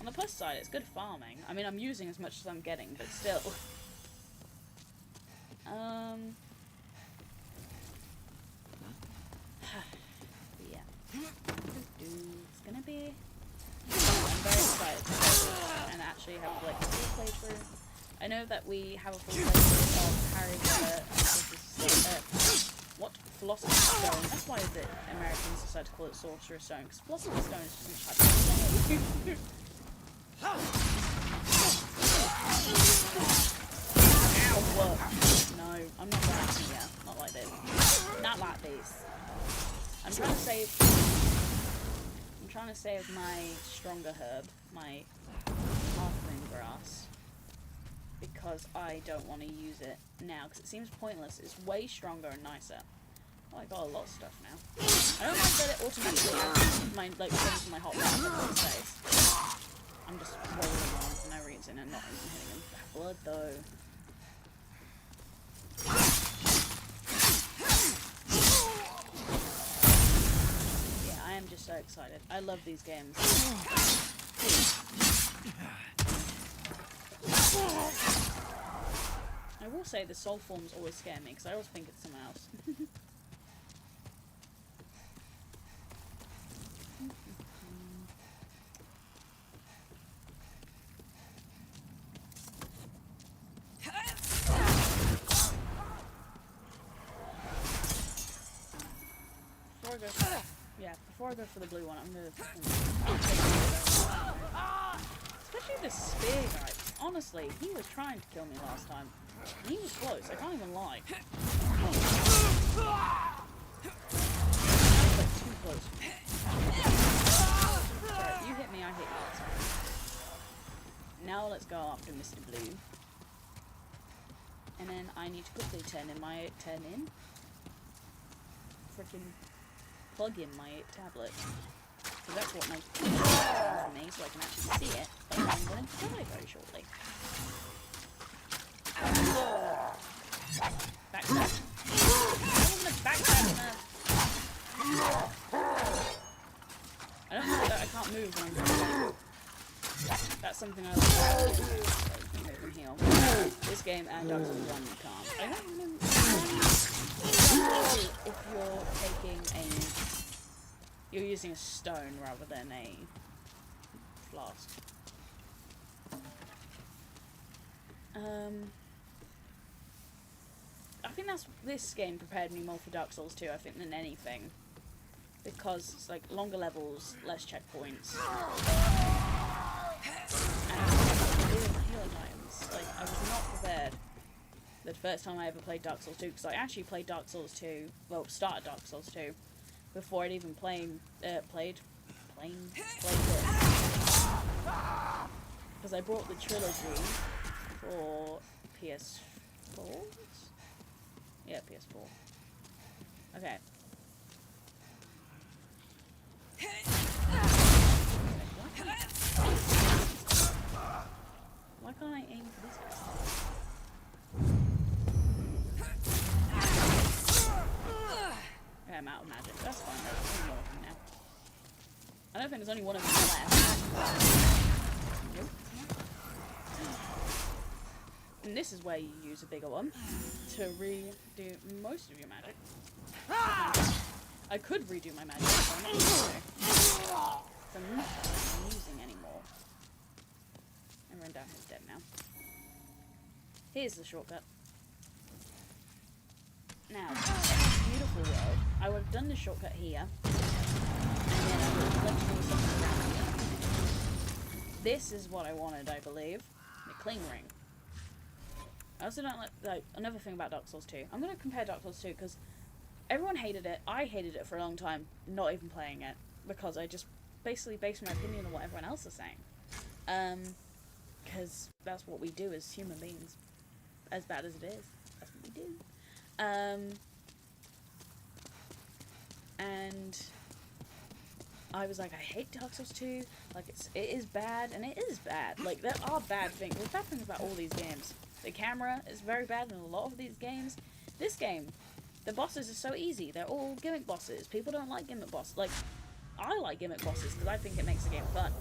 [SPEAKER 1] On the plus side, it's good farming. I mean, I'm using as much as I'm getting, but still. Yeah. It's gonna be. I'm very excited to play and actually have like a full playthrough. I know that we have a full playthrough of Harry Potter. What? Philosopher's Stone. That's why the Americans decided to call it Sorcerer's Stone, because Philosopher's Stone is just a type of stone. Ow! Nice. I'm not like here. Not like this. Not like this. I'm trying to save my stronger herb, my halfling grass, because I don't want to use it now, because it seems pointless. It's way stronger and nicer. Oh, I got a lot of stuff now. I don't like that it automatically adds my, like, things to my hotbar space. I'm just rolling on for no reason and not even hitting him. Blood, though. Yeah, I am just so excited. I love these games. I will say the soul forms always scare me, because I always think it's someone else. Before I go for the blue one, I'm gonna especially the spear guy. Honestly, he was trying to kill me last time. And he was close, I can't even lie. That was like too close. Sorry, you hit me, I hit you. Sorry. Now let's go after Mr. Blue. And then I need to quickly turn in. Freaking plug in my tablet. So that's what my for me, so I can actually see it. But I'm going to die very shortly. Backstab. I'm going to backstab him. I don't know that I can't move when I'm backstab. That's something I like. Move and heal. This game and Dark Souls 1 you can't. I don't know if you're taking you're using a stone rather than a flask. I think this game prepared me more for Dark Souls 2, I think, than anything. Because it's like longer levels, less checkpoints. And healing items. Like, I was not prepared the first time I ever played Dark Souls 2, because I actually played Dark Souls 2, well, started Dark Souls 2, before I'd even played it. Because I bought the trilogy for PS4? Yeah, PS4. Okay. Why can't I aim for this guy? Okay, I'm out of magic. That's fine. There's only more of them now. I don't think there's only one of them left. Nope. And this is where you use a bigger one to redo most of your magic. I could redo my magic, but I'm not going to. So I'm not using anymore. Everyone down here is dead now. Here's the shortcut. Now, beautiful world. I would have done the shortcut here, and then I would have left doing something around here. This is what I wanted, I believe. The cling ring. I also don't like another thing about Dark Souls 2. I'm going to compare Dark Souls 2 because everyone hated it. I hated it for a long time, not even playing it, because I just basically based my opinion on what everyone else is saying. Because that's what we do as human beings. As bad as it is, that's what we do. And I was like, I hate Dark Souls 2. Like, it is bad, and it is bad. Like, there are bad things. There's bad things about all these games. The camera is very bad in a lot of these games. This game, the bosses are so easy. They're all gimmick bosses. People don't like gimmick bosses. Like, I like gimmick bosses because I think it makes the game fun.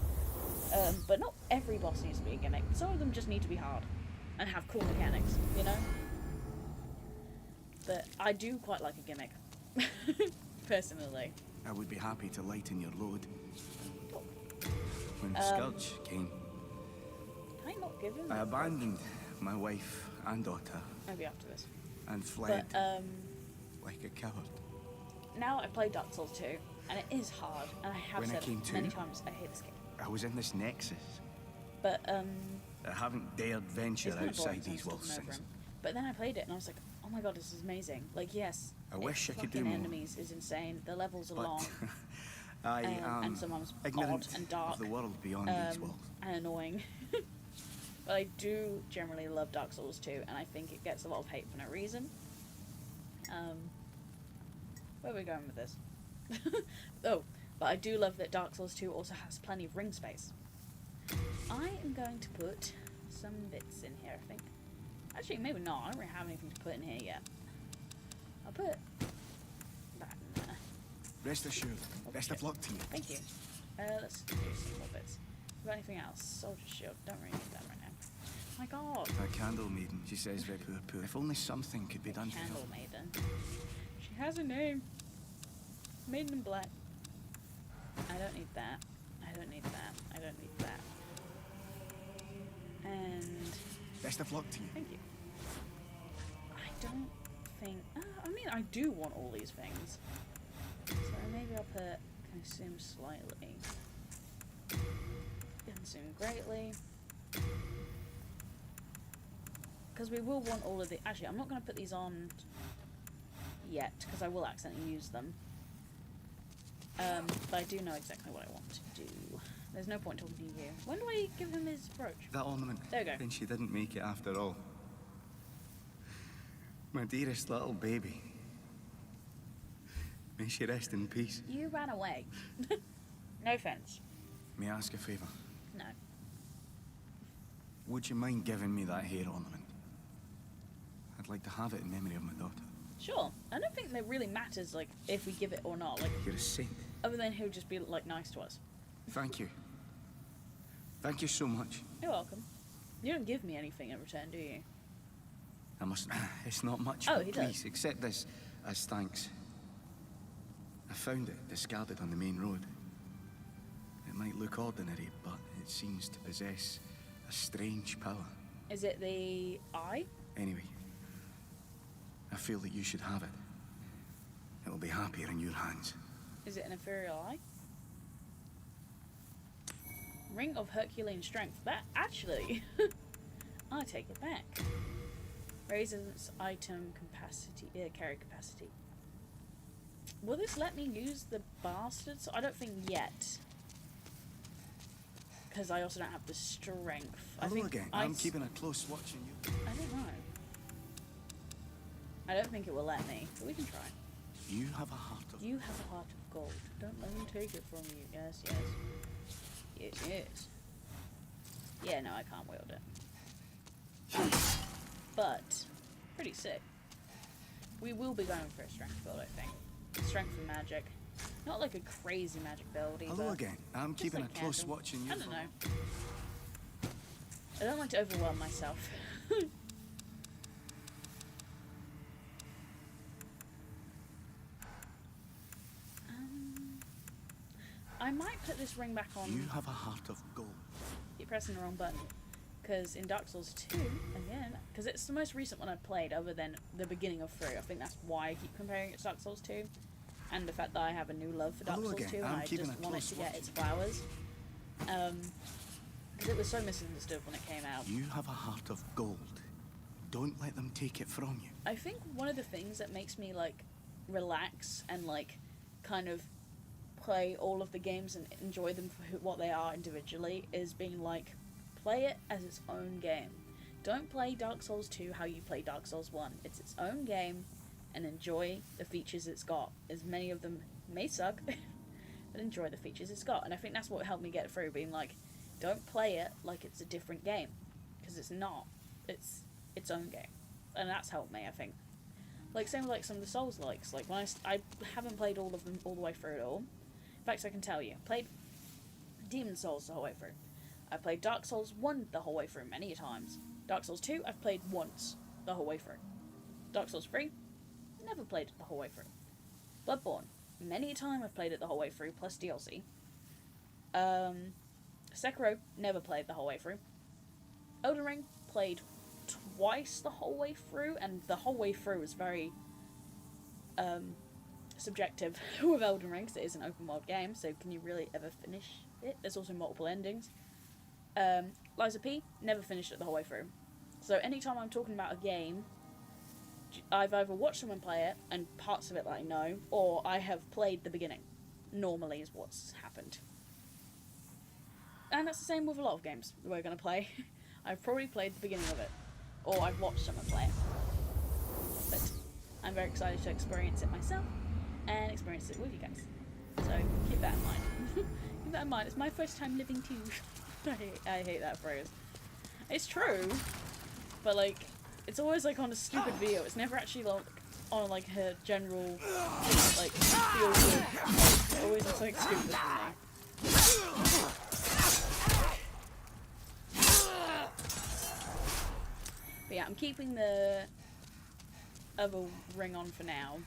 [SPEAKER 1] But not every boss needs to be a gimmick. Some of them just need to be hard and have cool mechanics, you know? But I do quite like a gimmick, personally.
[SPEAKER 6] I would be happy to lighten your load. When Scourge came,
[SPEAKER 1] Can I not give him
[SPEAKER 6] I
[SPEAKER 1] this?
[SPEAKER 6] abandoned my wife and daughter
[SPEAKER 1] Maybe after this.
[SPEAKER 6] and fled
[SPEAKER 1] But,
[SPEAKER 6] like a coward.
[SPEAKER 1] now I play Dark Souls 2, and it is hard, and I have
[SPEAKER 6] When I
[SPEAKER 1] said
[SPEAKER 6] came to,
[SPEAKER 1] many times, I hate this game.
[SPEAKER 6] I was in this nexus.
[SPEAKER 1] But,
[SPEAKER 6] I haven't dared venture
[SPEAKER 1] it's kind of boring
[SPEAKER 6] outside these
[SPEAKER 1] since
[SPEAKER 6] walls
[SPEAKER 1] it's over
[SPEAKER 6] since.
[SPEAKER 1] him. But then I played it, and I was like, oh my god, this is amazing. Like, yes,
[SPEAKER 6] I wish I could do
[SPEAKER 1] fucking
[SPEAKER 6] more.
[SPEAKER 1] enemies is insane. The levels are
[SPEAKER 6] But
[SPEAKER 1] long
[SPEAKER 6] I am
[SPEAKER 1] and sometimes
[SPEAKER 6] ignorant
[SPEAKER 1] odd and dark
[SPEAKER 6] of the world beyond these walls.
[SPEAKER 1] and annoying. But I do generally love Dark Souls 2, and I think it gets a lot of hate for no reason. Where are we going with this? Oh, but I do love that Dark Souls 2 also has plenty of ring space. I am going to put some bits in here, I think. Actually, maybe not. I don't really have anything to put in here yet. I'll put that in there.
[SPEAKER 6] Rest assured, best of luck to you.
[SPEAKER 1] Thank you. Let's do some more bits. Got anything else? Soldier's shield. Don't really need that right now. My god.
[SPEAKER 6] A candle maiden, she says, very poor. If only something could be done to
[SPEAKER 1] Candle
[SPEAKER 6] help.
[SPEAKER 1] maiden. She has a name. Maiden in black. I don't need that. I don't need that. I don't need that. And
[SPEAKER 6] Best of luck to you.
[SPEAKER 1] thank you. I don't think. I mean, I do want all these things. So maybe I'll put consume slightly. Consume greatly. Because we will want all of the. Actually, I'm not going to put these on yet because I will accidentally use them. But I do know exactly what I want to do. There's no point talking to you. When do I give him his brooch?
[SPEAKER 6] That ornament.
[SPEAKER 1] There you go.
[SPEAKER 6] Then she didn't make it after all. My dearest little baby. May she rest in peace.
[SPEAKER 1] You ran away. No offense.
[SPEAKER 6] May I ask a favour?
[SPEAKER 1] No.
[SPEAKER 6] Would you mind giving me that hair ornament? I'd like to have it in memory of my daughter.
[SPEAKER 1] Sure. I don't think that really matters, like, if we give it or not. Like,
[SPEAKER 6] You're a saint.
[SPEAKER 1] other than he'll just be, like, nice to us.
[SPEAKER 6] Thank you. Thank you so much.
[SPEAKER 1] You're welcome. You don't give me anything in return, do you?
[SPEAKER 6] I must. It's not much,
[SPEAKER 1] Oh,
[SPEAKER 6] but
[SPEAKER 1] he does.
[SPEAKER 6] please accept this as thanks. I found it discarded on the main road. It might look ordinary, but it seems to possess a strange power.
[SPEAKER 1] Is it the eye?
[SPEAKER 6] Anyway, I feel that you should have it. It will be happier in your hands.
[SPEAKER 1] Is it an inferior eye? Ring of Herculean Strength. That actually, I take it back. Raises item capacity, carry capacity. Will this let me use the bastards? I don't think yet. Because I also don't have the strength. I
[SPEAKER 6] Hello
[SPEAKER 1] think
[SPEAKER 6] again.
[SPEAKER 1] I
[SPEAKER 6] I'm keeping a close watch on you.
[SPEAKER 1] I don't know. I don't think it will let me, but we can try.
[SPEAKER 6] You have a heart of.
[SPEAKER 1] You have a heart of gold. Don't let me take it from you. Yes, yes. Yes, yes. Yeah, no, I can't wield it. But, pretty sick. We will be going for a strength build, I think. Strength and magic. Not like a crazy magic build either.
[SPEAKER 6] Hello again. I'm
[SPEAKER 1] Just
[SPEAKER 6] keeping
[SPEAKER 1] like
[SPEAKER 6] a close
[SPEAKER 1] candle.
[SPEAKER 6] watch on you.
[SPEAKER 1] I don't know. I don't like to overwhelm myself. I might put this ring back on.
[SPEAKER 6] You have a heart of gold.
[SPEAKER 1] Keep pressing the wrong button. Because in Dark Souls 2, again, because it's the most recent one I've played other than the beginning of 3. I think that's why I keep comparing it to Dark Souls 2. And the fact that I have a new love for Dark
[SPEAKER 6] Hello
[SPEAKER 1] Souls
[SPEAKER 6] again.
[SPEAKER 1] 2 and
[SPEAKER 6] I'm
[SPEAKER 1] I
[SPEAKER 6] keeping
[SPEAKER 1] just
[SPEAKER 6] a
[SPEAKER 1] want it
[SPEAKER 6] close
[SPEAKER 1] to get
[SPEAKER 6] watch.
[SPEAKER 1] its flowers. Because it was so misunderstood when it came out.
[SPEAKER 6] You have a heart of gold. Don't let them take it from you.
[SPEAKER 1] I think one of the things that makes me, like, relax and, like, kind of play all of the games and enjoy them for what they are individually is being like, play it as its own game. Don't play Dark Souls 2 how you play Dark Souls 1. It's its own game, and enjoy the features it's got. As many of them may suck, but enjoy the features it's got. And I think that's what helped me get through, being like, don't play it like it's a different game. Because it's not. It's its own game. And that's helped me, I think. Like, same with like some of the Souls-likes. Like, when I haven't played all of them all the way through it all. In fact, I can tell you, played Demon Souls the whole way through. I played Dark Souls 1 the whole way through many times. Dark Souls 2, I've played once the whole way through. Dark Souls 3, never played it the whole way through. Bloodborne, many a time I've played it the whole way through, plus DLC. Sekiro, never played the whole way through. Elden Ring, played twice the whole way through, and the whole way through was very subjective with Elden Ring, because it is an open world game, so can you really ever finish it? There's also multiple endings. Lies of P, never finished it the whole way through. So anytime I'm talking about a game, I've either watched someone play it, and parts of it that I know, or I have played the beginning. Normally is what's happened. And that's the same with a lot of games that we're going to play. I've probably played the beginning of it, or I've watched someone play it. But I'm very excited to experience it myself, and experience it with you guys. So keep that in mind. Keep that in mind, it's my first time living too. I hate that phrase. It's true, but like, it's always like on a stupid video. It's never actually like on like her general like feel good. It's always just like stupid for me. But yeah, I'm keeping the other ring on for now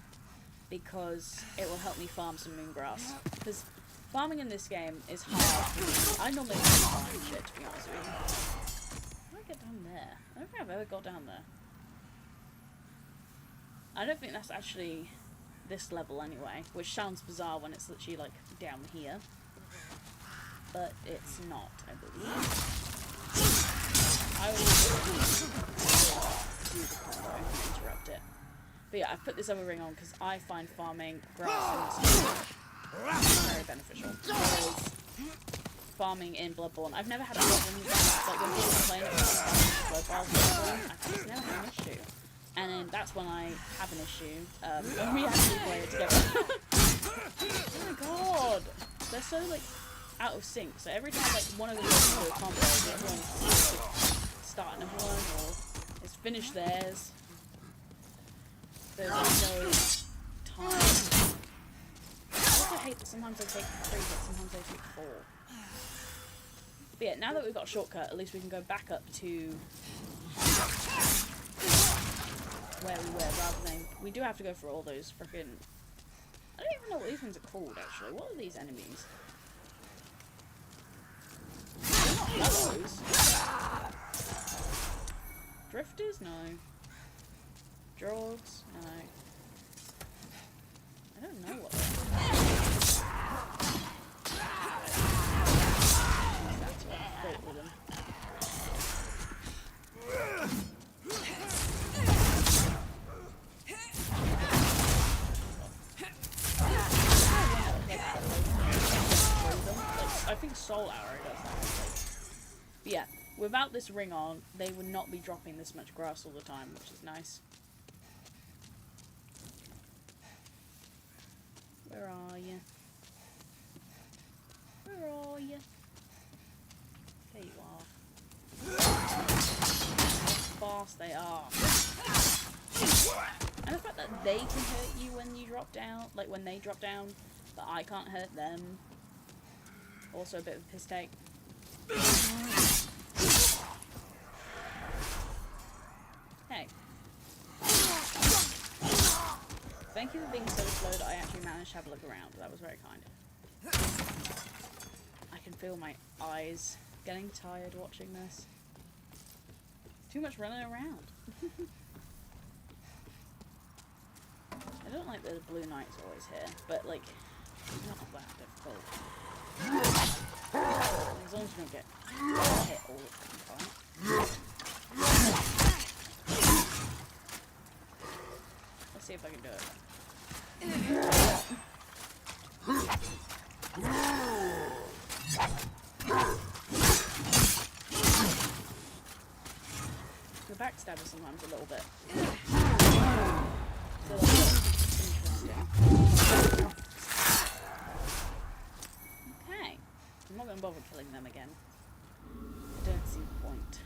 [SPEAKER 1] because it will help me farm some moongrass. Because farming in this game is hard. I normally don't farm shit, to be honest with you. How do I get down there? I don't think I've ever got down there. I don't think that's actually this level anyway, which sounds bizarre when it's literally like down here. But it's not, I believe. I will do the combo and interrupt it. But yeah, I've put this other ring on because I find farming grass in this game very beneficial. Whereas farming in Bloodborne, I've never had a problem with that. Like when people are playing it, I've just never had an issue. And then that's when I have an issue, when we actually play it together. Oh my god! They're so, like, out of sync. So every time, like, one of them goes into a combo, the other one has to start another one, or it's finished theirs. There's no time. I also hate that sometimes I take 3, but sometimes I take 4. But yeah, now that we've got a shortcut, at least we can go back up to where we were, rather than... We do have to go for all those frickin'... I don't even know what these things are called, actually. What are these enemies? They're not hollows. Drifters? No. Drogs? No. I don't know what they are. That's what I fought with them. I think Soul Arrow does that. But yeah, without this ring on, they would not be dropping this much grass all the time, which is nice. Where are you? Where are you? There you are. How fast they are. And the fact that they can hurt you when you drop down, like when they drop down, but I can't hurt them. Also a bit of a piss take. Hey. Thank you for being so slow that I actually managed to have a look around. That was very kind. I can feel my eyes getting tired watching this. Too much running around. I don't like that the Blue Knight's always here, but like, it's not that difficult. As long as you don't get hit all the time. Let's see if I can do it. The backstabber sometimes a little bit. So interesting. Okay. I'm not going to bother killing them again. I don't see the point.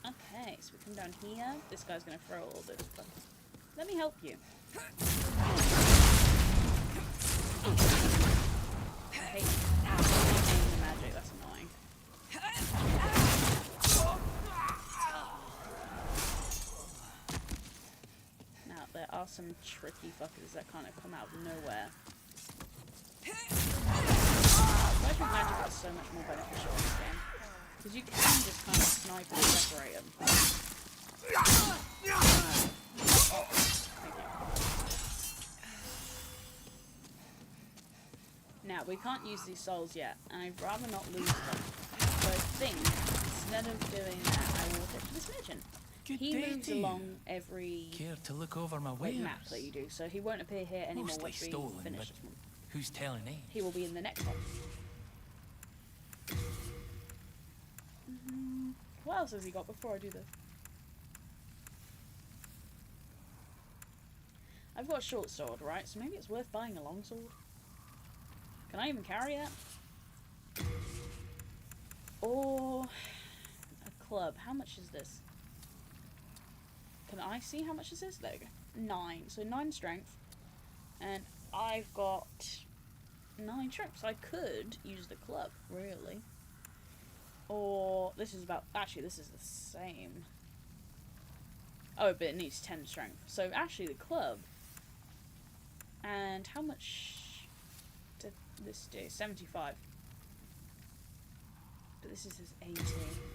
[SPEAKER 1] Okay, so we come down here. This guy's going to throw a little bit of stuff. Let me help you. I hate aiming magic, that's annoying. Now, there are some tricky fuckers that kind of come out of nowhere. Electric magic is so much more beneficial in this game. Because you can just kind of snipe and separate them. Thank you. Now, we can't use these souls yet, and I'd rather not lose them. So I think instead of doing that, I will talk to this merchant.
[SPEAKER 8] Good
[SPEAKER 1] He
[SPEAKER 8] day
[SPEAKER 1] moves
[SPEAKER 8] to you.
[SPEAKER 1] along every
[SPEAKER 8] Care to look over my wares?
[SPEAKER 1] map that you do, so he won't appear here anymore
[SPEAKER 8] Mostly
[SPEAKER 1] once we
[SPEAKER 8] stolen,
[SPEAKER 1] finish
[SPEAKER 8] but
[SPEAKER 1] this one.
[SPEAKER 8] who's telling, eh?
[SPEAKER 1] He will be in the next one. What else has he got before I do this? I've got a short sword, right? So maybe it's worth buying a long sword. Can I even carry that? Or a club. How much is this? Can I see how much this is? There we go. 9. So 9 strength. And I've got 9 strength. So I could use the club, really. Or this is about... Actually, this is the same. Oh, but it needs 10 strength. So actually the club... And how much did this do? 75. But this is his 80.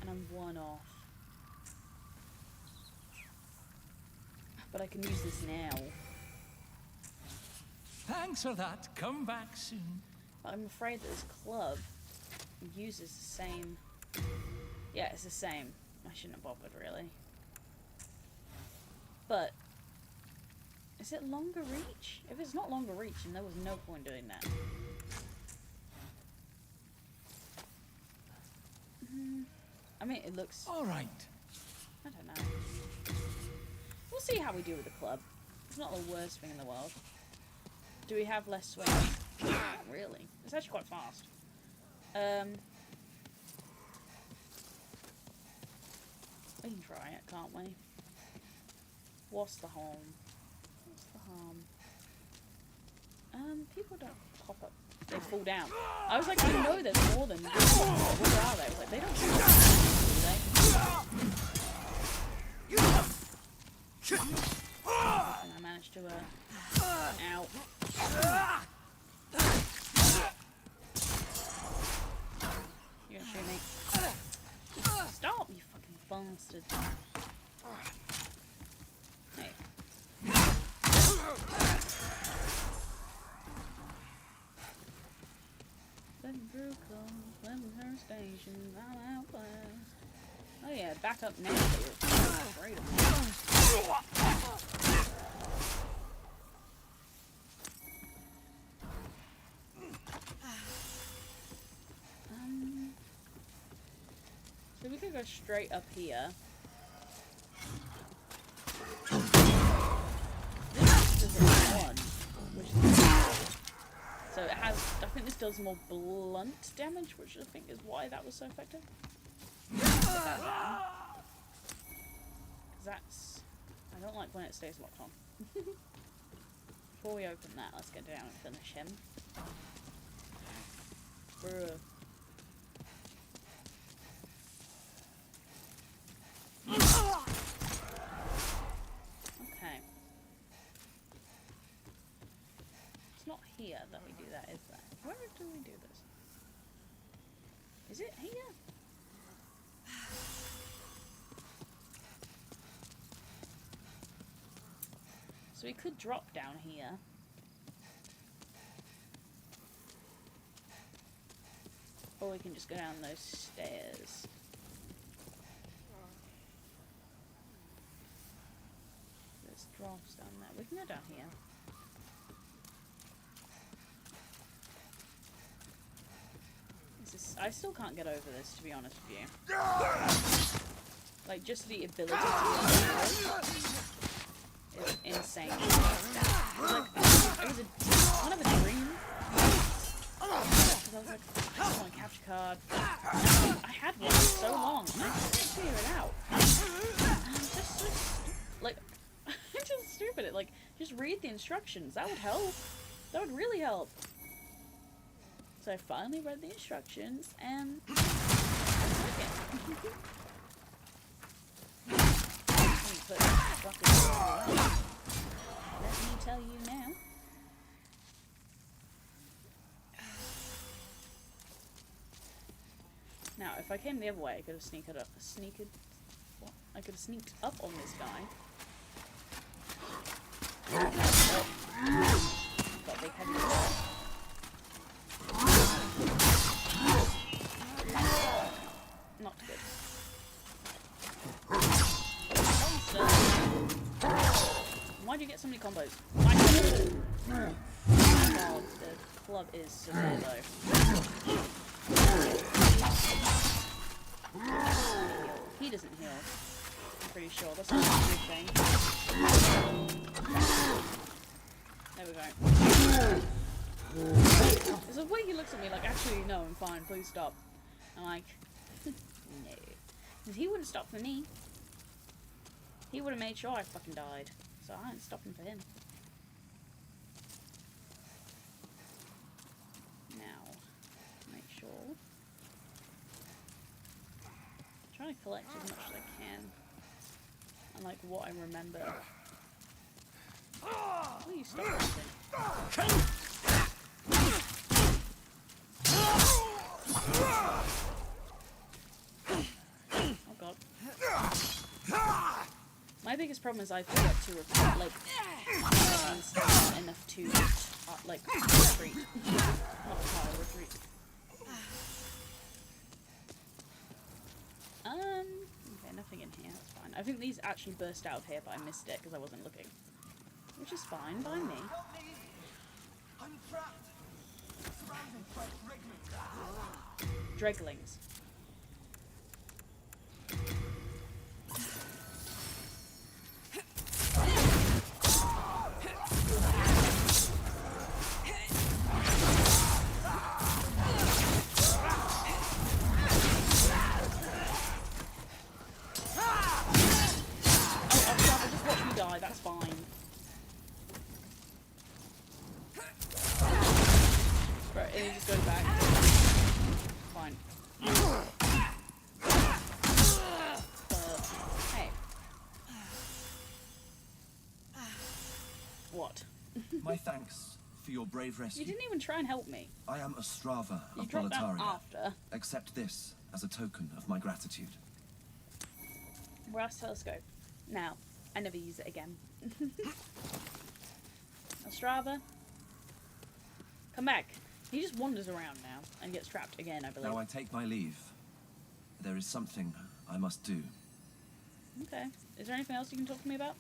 [SPEAKER 1] And I'm 1 off. But I can use this now.
[SPEAKER 8] Thanks for that. Come back soon.
[SPEAKER 1] But I'm afraid that this club uses the same... Yeah, it's the same. I shouldn't have bothered, really. But... Is it longer reach? If it's not longer reach, then there was no point doing that. I mean, it looks...
[SPEAKER 8] Alright.
[SPEAKER 1] I don't know. We'll see how we do with the club. It's not the worst thing in the world. Do we have less swing? Not really. It's actually quite fast. We can try it, can't we? What's the harm? What's the harm? People don't pop up. They fall down. I was like, I know there's more than one. Where are they? I was like, they don't do they? And I managed to, ow. You're gonna shoot me. Stop, you fucking bastard. Hey. Letting through calls, letting her stations, I'm out west. Oh yeah, back up now that you're afraid of me. So we could go straight up here. This does one, which is so it has. I think this does more blunt damage, which I think is why that was so effective. That's. I don't like when it stays locked on. Before we open that, let's get down and finish him. Bruh. Okay. It's not here that we do that, is there? Where do we do this? Is it here? So we could drop down here. Or we can just go down those stairs. There's drops down there. We can go down here. I still can't get over this, to be honest with you. Like, just the ability to is insane. It was like, it was kind of a dream. Because I was like, I just want a capture card. I had one for so long, and I just couldn't figure it out. And I'm just so like, I'm just stupid. Like, just read the instructions. That would help. That would really help. So I finally read the instructions, and I like it. Let me tell you now. Now, if I came the other way, I could have sneaked up. What? I could have sneaked up on this guy. Got a big heavy ball. Not good. combos. Oh god, the club is severe though. He doesn't heal. I'm pretty sure. That's not a good thing. There we go. There's a way he looks at me like, actually, no, I'm fine, please stop. I'm like, no. Because he wouldn't stop for me. He would have made sure I fucking died. So I ain't stopping for him. Now, make sure. I'm trying to collect as much as I can. And like what I remember. Will you stop anything? Oh god. My biggest problem is I forget to repeat, like, enough to, like, retreat. Not retreat. Okay, nothing in here, that's fine. I think these actually burst out of here, but I missed it because I wasn't looking. Which is fine by me.
[SPEAKER 6] I'm trapped. Surrounded by
[SPEAKER 1] Dreglings. That's fine. Right, and he just goes back. Fine. Hey. What?
[SPEAKER 9] My thanks for your brave rescue.
[SPEAKER 1] You didn't even try and help me.
[SPEAKER 9] I am Ostrava
[SPEAKER 1] You
[SPEAKER 9] of
[SPEAKER 1] dropped that
[SPEAKER 9] Boletaria.
[SPEAKER 1] after.
[SPEAKER 9] Accept this as a token of my gratitude.
[SPEAKER 1] Brass telescope. Now, I never use it again. Ostrava, come back. He just wanders around now and gets trapped again, I believe.
[SPEAKER 9] Now I take my leave. There is something I must do.
[SPEAKER 1] Okay. Is there anything else you can talk to me about?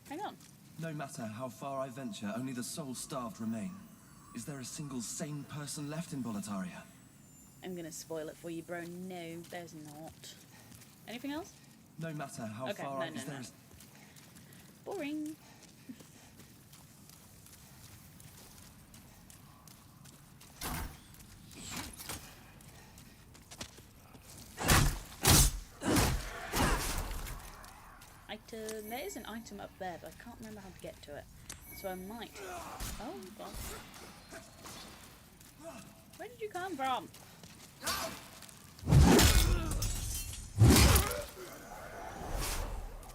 [SPEAKER 1] Hang on.
[SPEAKER 9] No matter how far I venture, only the soul-starved remain. Is there a single sane person left in Boletaria?
[SPEAKER 1] I'm gonna spoil it for you, bro. No, there's not. Anything else?
[SPEAKER 9] No matter how
[SPEAKER 1] Okay,
[SPEAKER 9] far
[SPEAKER 1] no,
[SPEAKER 9] I...
[SPEAKER 1] no,
[SPEAKER 9] Is there
[SPEAKER 1] no. Boring. Item. There is an item up there, but I can't remember how to get to it. So I might. Oh god. Where did you come from?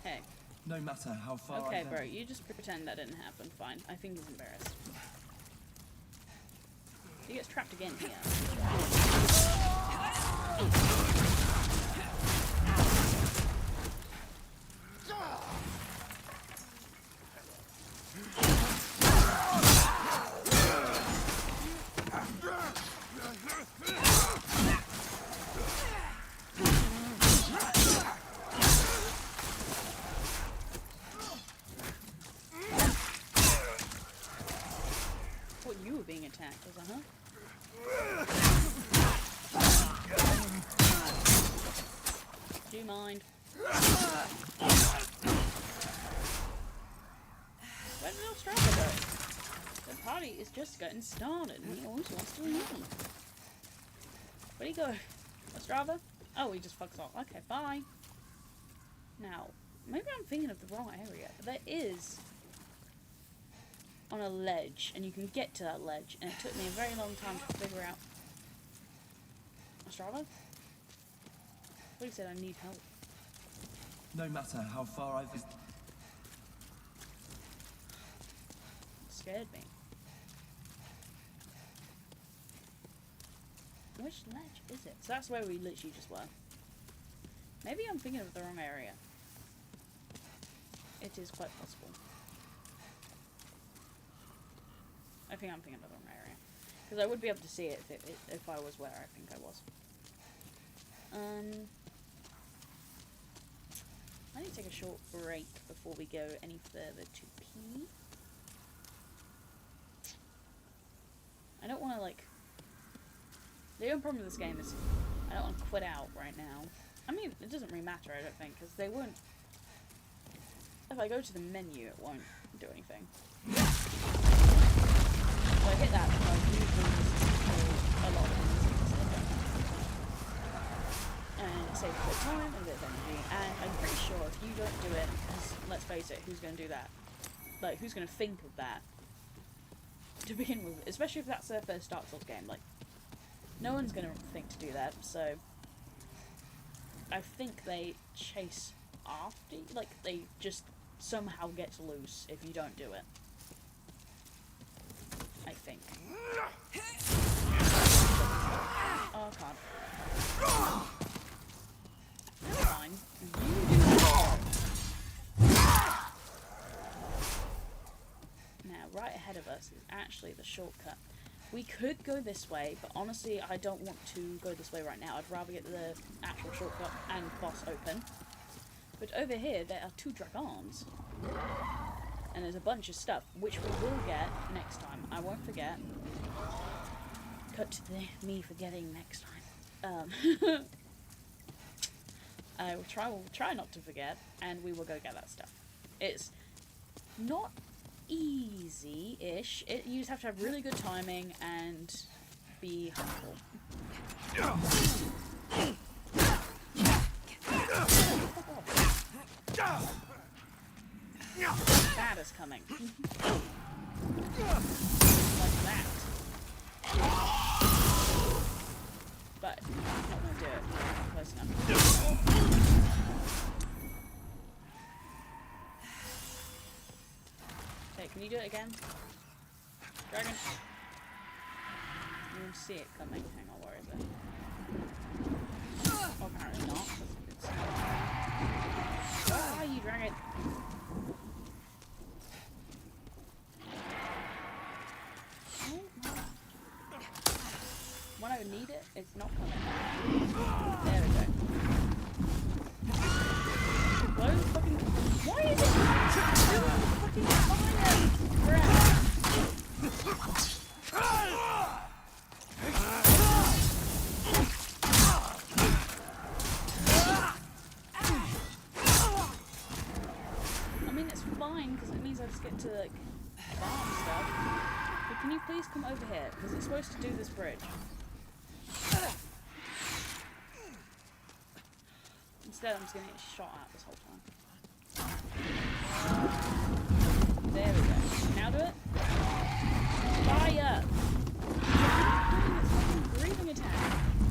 [SPEAKER 1] Hey.
[SPEAKER 9] No matter how far I
[SPEAKER 1] Okay,
[SPEAKER 9] venture...
[SPEAKER 1] bro, you just pretend that didn't happen. Fine. I think he's embarrassed. He gets trapped again here. Thought you were being attacked. I was like, huh? Do you mind? Where did Ostrava go? The party is just getting started and he always wants to leave. Where'd he go? Ostrava? Oh, he just fucks off. Okay, bye. Now, maybe I'm thinking of the wrong area. But there is on a ledge, and you can get to that ledge, and it took me a very long time to figure out. Ostrava? What he said, I need help.
[SPEAKER 9] No matter how far I've...
[SPEAKER 1] It scared me. Which ledge is it? So that's where we literally just were. Maybe I'm thinking of the wrong area. It is quite possible. I think I'm thinking of the wrong area. Because I would be able to see it if I was where I think I was. I need to take a short break before we go any further to pee. only problem with this game is I don't want to quit out right now. I mean, it doesn't really matter, I don't think, because they won't... If I go to the menu, it won't do anything. So I hit that, but I usually just do a lot of things. And it saves a bit of time and a bit of energy, and I'm pretty sure if you don't do it, because let's face it, who's going to do that? Like, who's going to think of that? To begin with, especially if that's their first Dark Souls game, like, no one's going to think to do that, so I think they chase after you, like, they just somehow gets loose if you don't do it. I think. Oh, I can't. That's fine. You do that. Now, right ahead of us is actually the shortcut. We could go this way, but honestly, I don't want to go this way right now. I'd rather get the actual shortcut and boss open. But over here, there are 2 dragons. And there's a bunch of stuff, which we will get next time. I won't forget. Cut to me forgetting next time. I will try not to forget, and we will go get that stuff. It's not easy-ish. You just have to have really good timing and be humble. That is coming. Like that. But I'm not going to do it. I'm not close enough. Okay, can you do it again? Dragon? You can see it coming. Hang on, where is it? Oh, apparently not. Where are you, dragon? When I need it, it's not coming. There we go. Why is it fucking... Why is it doing fucking fire? I mean, it's fine, because it means I just get to, like, farm stuff. But can you please come over here? Because it's supposed to do this bridge. Instead, I'm just going to get shot at this whole time. There we go. Now do it. Fire! It's fucking breathing attack.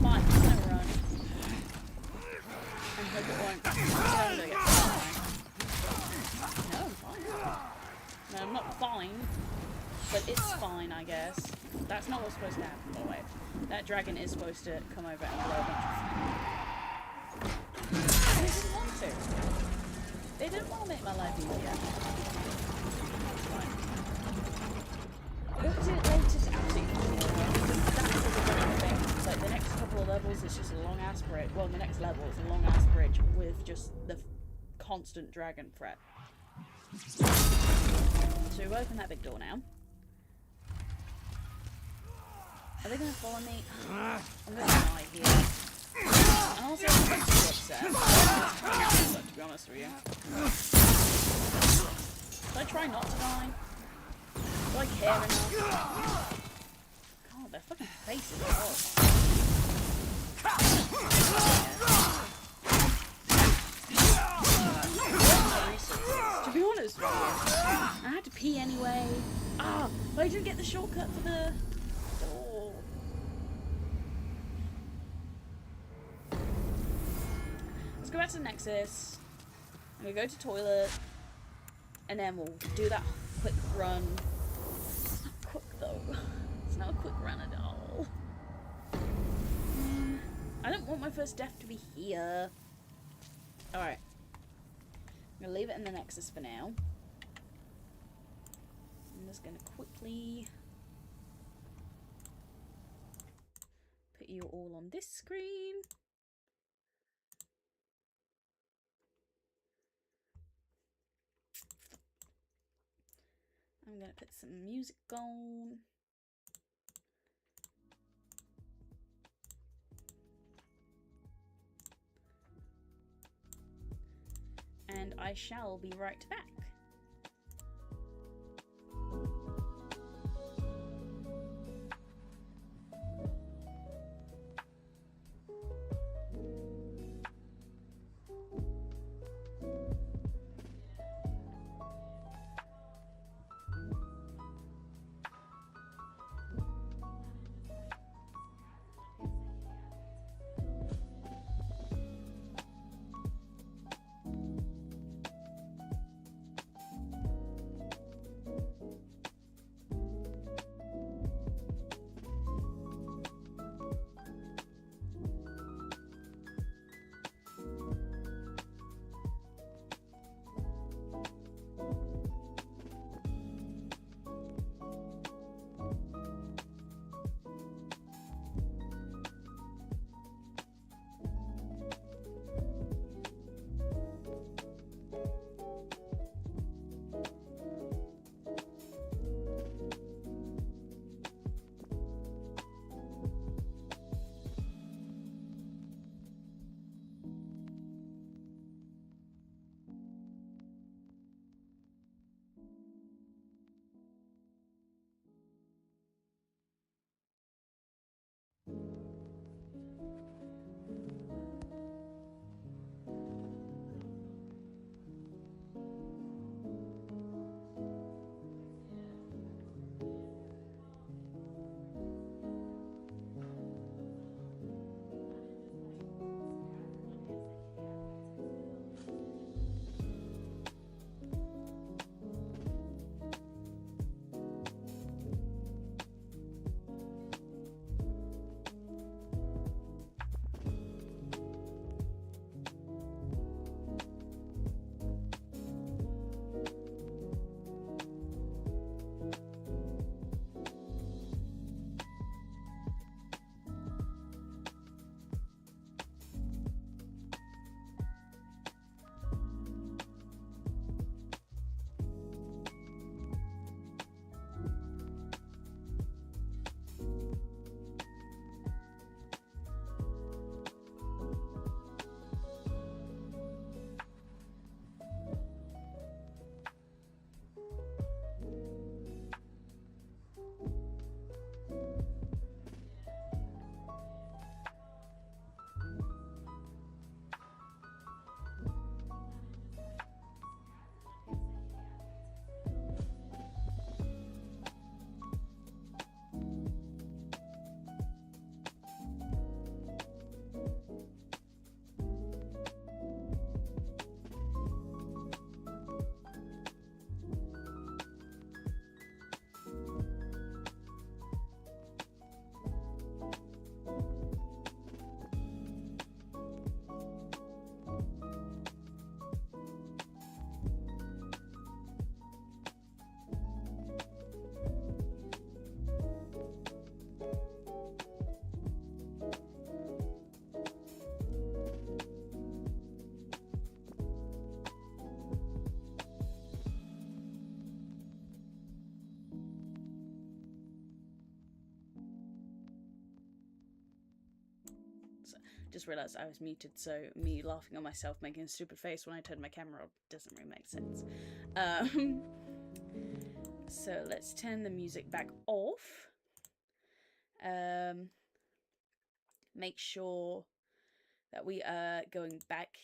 [SPEAKER 1] Fine, I'm going to run. And hope it won't. I'm going to get fine. No, I'm fine. No, I'm not fine. But it's fine, I guess. That's not what's supposed to happen, by the way. That dragon is supposed to come over and blow a bunch of... They didn't want to. They didn't want to make my life easier. That's fine. Because it's absolutely fine. That's the running thing. Like, the next couple of levels is just a long-ass bridge. Well, the next level is a long-ass bridge with just the constant dragon threat. So we've opened that big door now. Are they going to follow me? I'm going to die here. And also, I'm too upset. To be honest with you. Should I try not to die? Do I care enough? God, their fucking faces are horrifying. To be honest with you, I had to pee anyway. But I didn't get the shortcut for the... Let's go back to the Nexus. I'm gonna go to the toilet, and then we'll do that quick run. It's not quick though. It's not a quick run at all. I don't want my first death to be here. Alright. I'm gonna leave it in the Nexus for now. I'm just gonna quickly put you all on this screen. I'm gonna put some music on. I shall be right back. Just realised I was muted, so me laughing at myself making a stupid face when I turned my camera on doesn't really make sense. So let's turn the music back off. Make sure that we are going back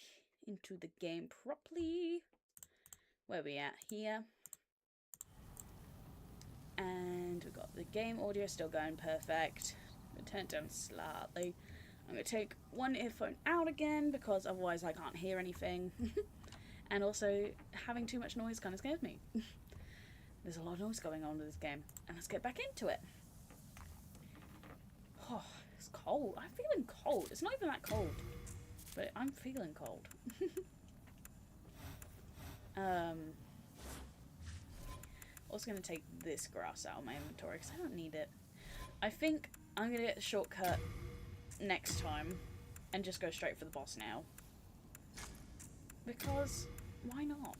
[SPEAKER 1] into the game properly. Where are we at? Here. And we've got the game audio still going perfect. I'm gonna turn it down slightly. I'm going to take one earphone out again because otherwise I can't hear anything. And also, having too much noise kind of scares me. There's a lot of noise going on with this game. And let's get back into it. Oh, it's cold. I'm feeling cold. It's not even that cold. But I'm feeling cold. Also going to take this grass out of my inventory because I don't need it. I think I'm going to get the shortcut next time and just go straight for the boss now, because why not?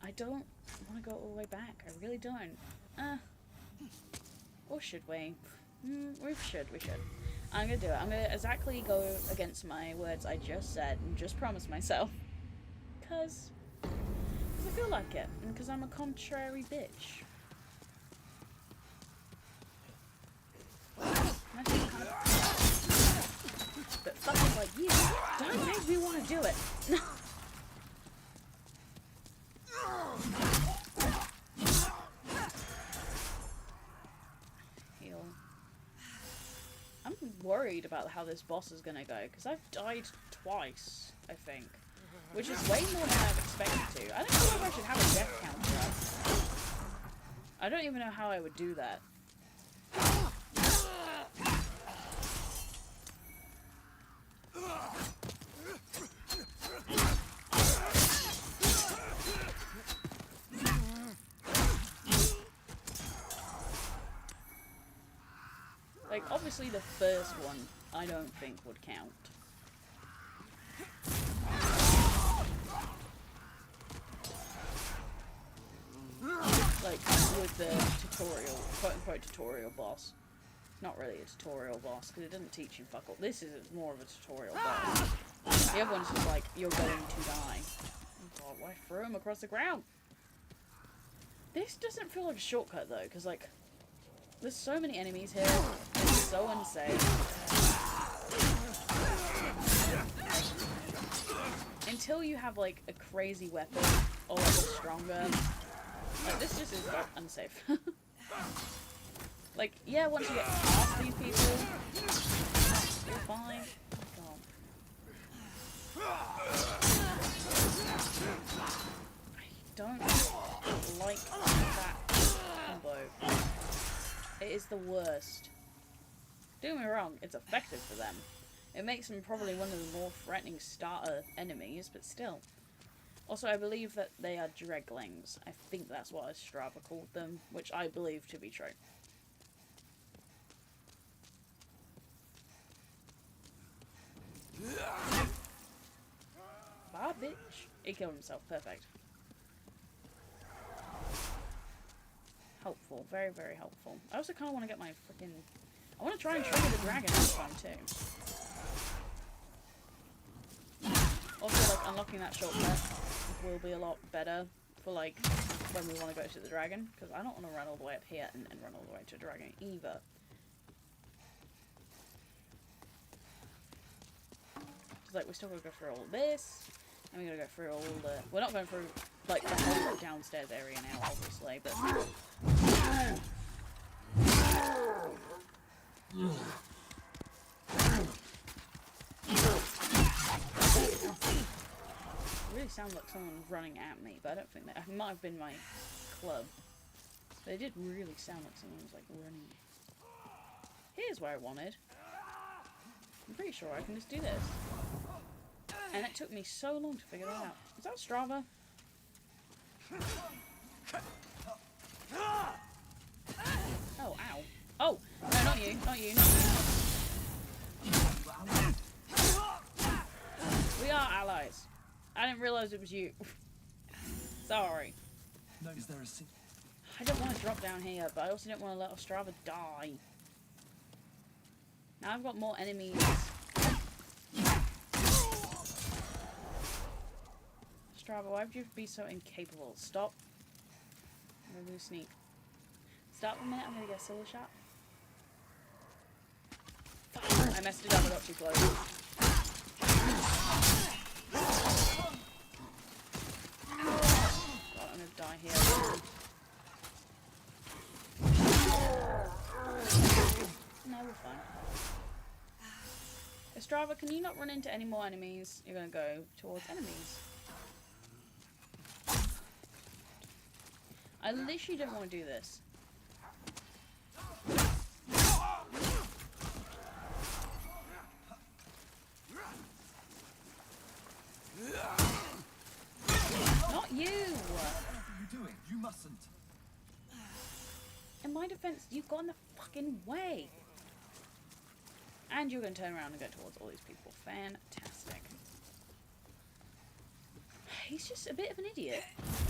[SPEAKER 1] I don't want to go all the way back. I really don't. Or should we? We should. I'm gonna do it. I'm gonna exactly go against my words I just said and just promise myself, because I feel like it, and because I'm a contrary bitch. But fucking like you, don't make me want to do it. Heal. I'm worried about how this boss is gonna go, because I've died twice, I think. Which is way more than I've expected to. I don't know if I should have a death counter up. I don't even know how I would do that. Like, obviously the first one, I don't think would count. Like, with the tutorial, quote-unquote tutorial boss. It's not really a tutorial boss, because it doesn't teach you fuck all. This is more of a tutorial boss. The other one's just like, you're going to die. Oh god, why throw him across the ground? This doesn't feel like a shortcut, though, because, like, there's so many enemies here. It's so unsafe. Until you have, like, a crazy weapon, or, like, a stronger... Like, this just is unsafe. Like, yeah, once you get past these people, you're fine. Oh, I don't like that combo. It is the worst. Don't get me wrong, it's effective for them. It makes them probably one of the more threatening starter enemies, but still. Also, I believe that they are dreglings. I think that's what Strava called them, which I believe to be true. Bye, bitch. He killed himself. Perfect. Helpful. Very, very helpful. I also kind of want to get my freaking... I want to try and trigger the dragon this time, too. Also, like, unlocking that shortcut will be a lot better for, like, when we want to go to the dragon. Because I don't want to run all the way up here and run all the way to the dragon either. It's like, we still gotta go through all of this. And we gotta go through all the... We're not going through, like, the whole downstairs area now, obviously, but... It really sounds like someone running at me, but I don't think that... It might have been my club. But it did really sound like someone was, like, running. Here's where I wanted. I'm pretty sure I can just do this. And it took me so long to figure that out. Is that Strava? Oh, ow. Oh! No, not you. Not you. Not you. We are allies. I didn't realise it was you. Sorry.
[SPEAKER 9] No, is there a
[SPEAKER 1] I don't want to drop down here, but I also don't want to let Ostrava die. Now I've got more enemies. Ostrava, why would you be so incapable? Stop. I'm gonna do a sneak. Stop a minute, I'm gonna get a solo shot. Fuck, I messed it up, I got too close. God, I'm gonna die here. No, we're fine. Ostrava, can you not run into any more enemies? You're gonna go towards enemies. I literally don't want to do this. Not you!
[SPEAKER 9] What are you doing? You mustn't.
[SPEAKER 1] In my defense, you've got in the fucking way. And you're going to turn around and go towards all these people. Fantastic. He's just a bit of an idiot.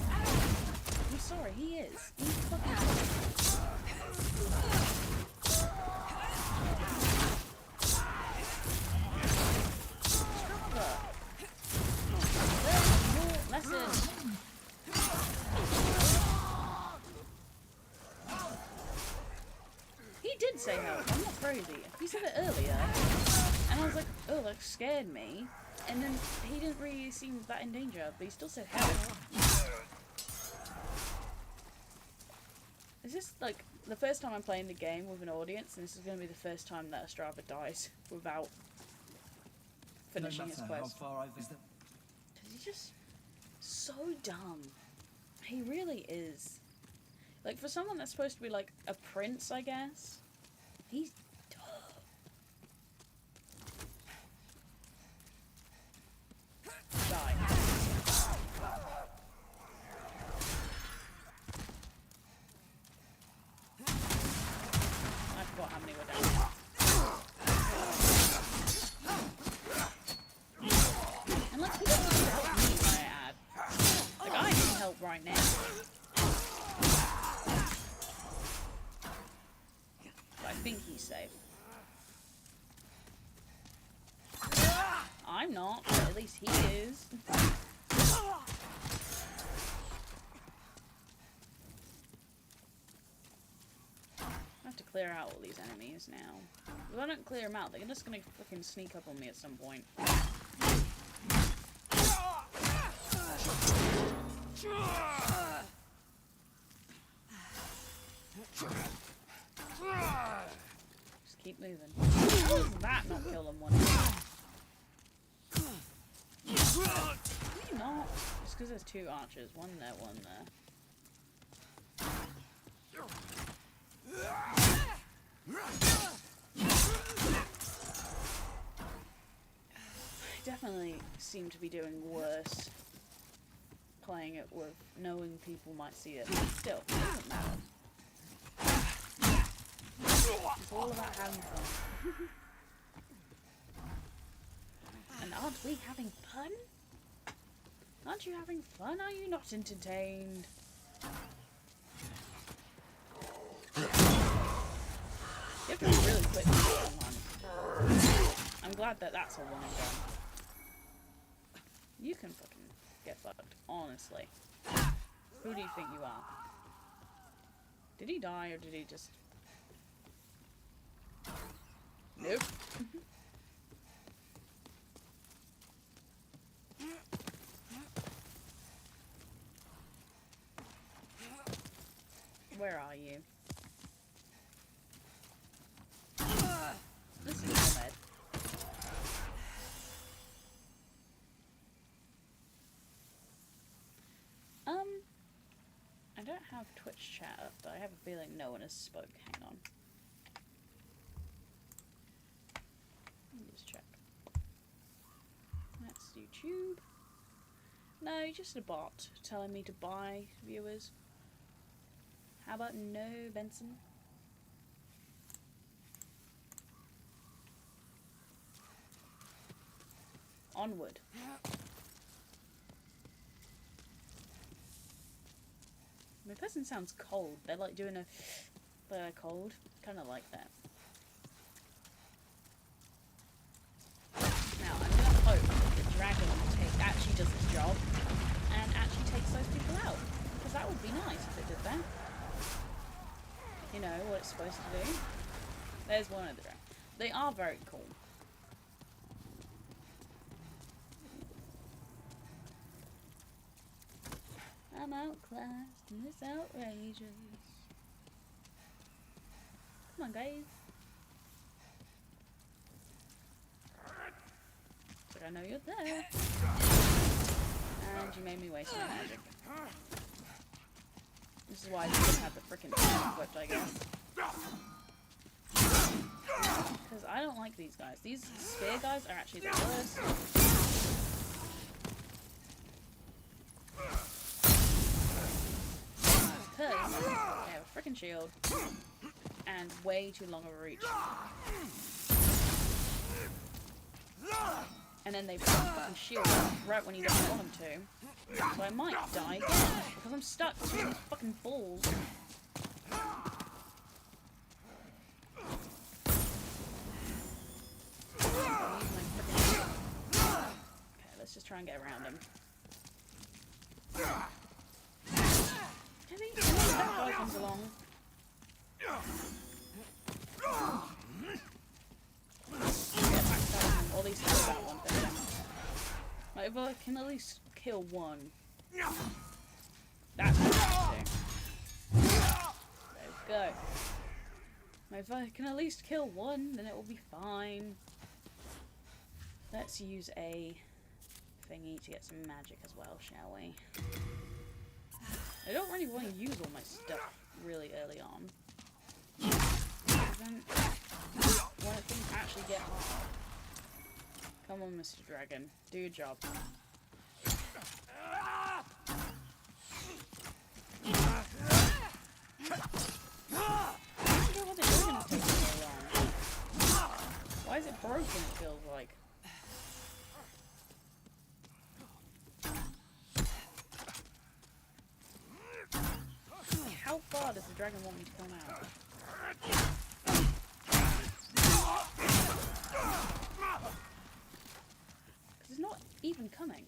[SPEAKER 1] I'm sorry, he is. He's fucking Strava. Learn your say help. I'm not crazy. He said it earlier, and I was like, oh, that scared me. And then he didn't really seem that in danger, but he still said help. Is this like the first time I'm playing the game with an audience, and this is going to be the first time that Estrada dies without finishing his quest? Because he's just so dumb. He really is. Like, for someone that's supposed to be like a prince, I guess, he's dumb. Die. I forgot how many were down. And like, he doesn't need to help me, might I add. Like, I need help right now. But I think he's safe. I'm not, but at least he is. I have to clear out all these enemies now. If I don't clear them out, they're just gonna fucking sneak up on me at some point. Just keep moving. How does that not kill them one hit? Maybe not. Just because there's two archers. One there, one there. I definitely seem to be doing worse playing it with knowing people might see it. But still, it doesn't matter. It's all about having fun. And aren't we having fun? Aren't you having fun? Are you not entertained? You have to be really quick with this one. I'm glad that that's a one and done. You can fucking get fucked, honestly. Who do you think you are? Did he die or did he just... Nope. Where are you? This is your bed. I don't have Twitch chat up, but I have a feeling no one has spoke. Hang on. Let me just check. That's YouTube. No, just a bot telling me to buy viewers. How about no, Benson? Onward. My person sounds cold. They're like doing a... They're cold. Kind of like that. Now, I'm going to hope that the dragon actually does its job and actually takes those people out. Because that would be nice if it did that. You know, what it's supposed to do. There's one of the dragons. They are very cool. I'm outclassed and it's outrageous. Come on, guys. But I know you're there. And you made me waste my magic. This is why I didn't have the frickin' thing equipped, I guess. Because I don't like these guys. These spear guys are actually the worst. Because they have a frickin' shield and way too long of a reach. And then they put a fucking shield right when you don't want them to. So I might die again because I'm stuck to these fucking balls. Okay, let's just try and get around him. And then that guy comes along. can at least kill one. That's interesting. There we go. If I can at least kill one, then it will be fine. Let's use a thingy to get some magic as well, shall we? I don't really want to use all my stuff really early on. Then, when things actually get hard. Come on, Mr. Dragon. Do your job. I don't know what the dragon is taking so long. Why is it broken, it feels like? How far does the dragon want me to come out? Because it's not even coming.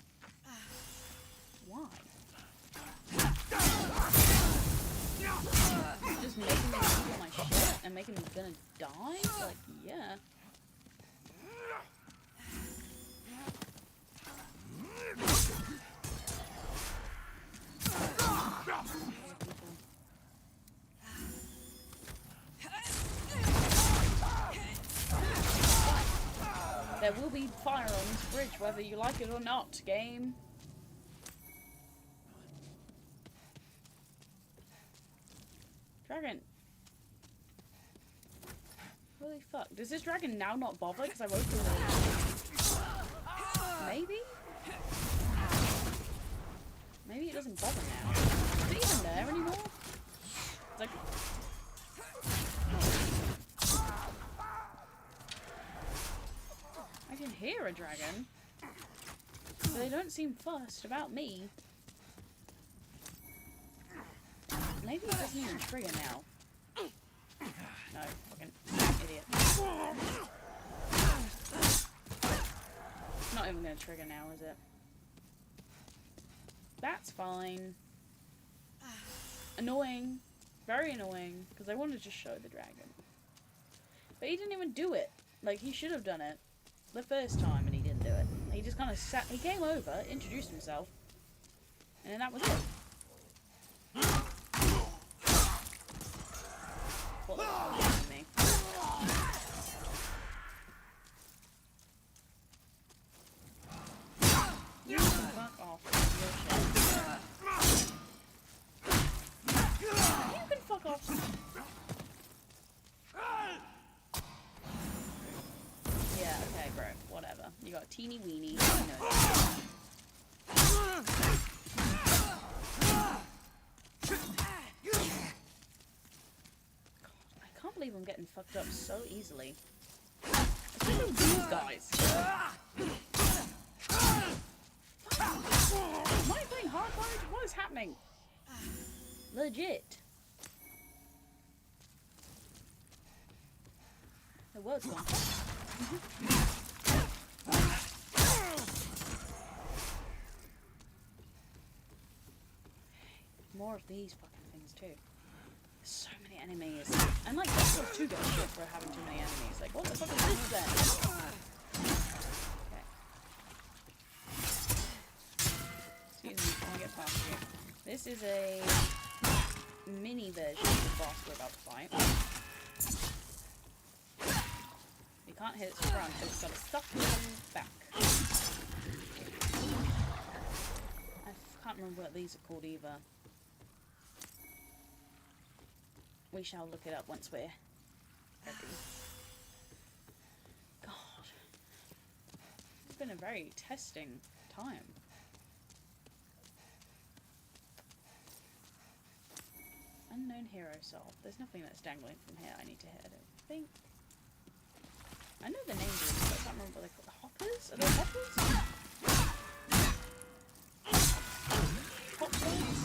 [SPEAKER 1] Why? Just making me do my shit and making me gonna die? Like, yeah. There will be fire on this bridge, whether you like it or not, game. Dragon. Holy fuck. Does this dragon now not bother because I woke him up? Maybe? Maybe it doesn't bother now. Is it even there anymore? It's like... I can hear a dragon. But they don't seem fussed about me. Maybe it doesn't even trigger now. No, fucking idiot. It's not even gonna trigger now, is it? That's fine. Annoying. Very annoying. Because I wanted to show the dragon. But he didn't even do it. Like, he should have done it the first time and he didn't do it. He just kind of sat. He came over, introduced himself, and then that was it. What the hell is me? You can fuck off your shit. You can fuck off. Yeah, okay, bro. Whatever. You got a teeny weeny. You know that. I can't believe I'm getting fucked up so easily. Especially with these guys. Am I playing hard mode? What is happening? Legit. The world's gone. More of these fucking things too. There's so many enemies. And like, that's what too get shit for having too many enemies. Like, what the fuck is this then? Okay. Excuse me, I want to get past you. This is a mini version of the boss we're about to fight. You can't hit its front, so it's got to stop moving back. I can't remember what these are called either. We shall look it up once we're ready. God. It's been a very testing time. Unknown hero solved. There's nothing that's dangling from here I need to hit, I don't think. I know the names of them, but I can't remember what they're called. Hoppers? Are they hoppers? Hoplites?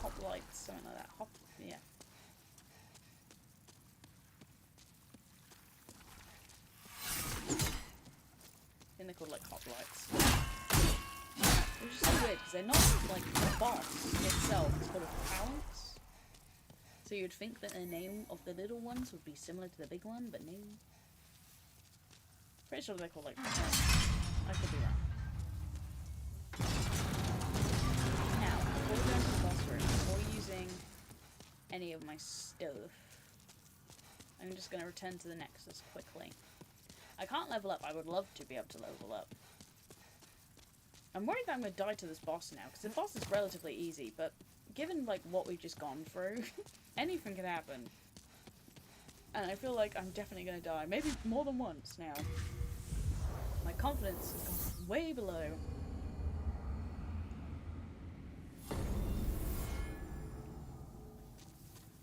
[SPEAKER 1] Hoplites, something like that. Yeah. I think they're called like hoplites. Which is so weird because they're not like the boss itself, it's called a phalanx. So you'd think that the name of the little ones would be similar to the big one, but no. Pretty sure they're called like I could be wrong. before we go into the boss room, before using any of my stuff, I'm just going to return to the Nexus quickly. I can't level up. I would love to be able to level up. I'm worried that I'm going to die to this boss now, because the boss is relatively easy, but given, like, what we've just gone through, anything can happen. And I feel like I'm definitely going to die. Maybe more than once now. My confidence has gone way below.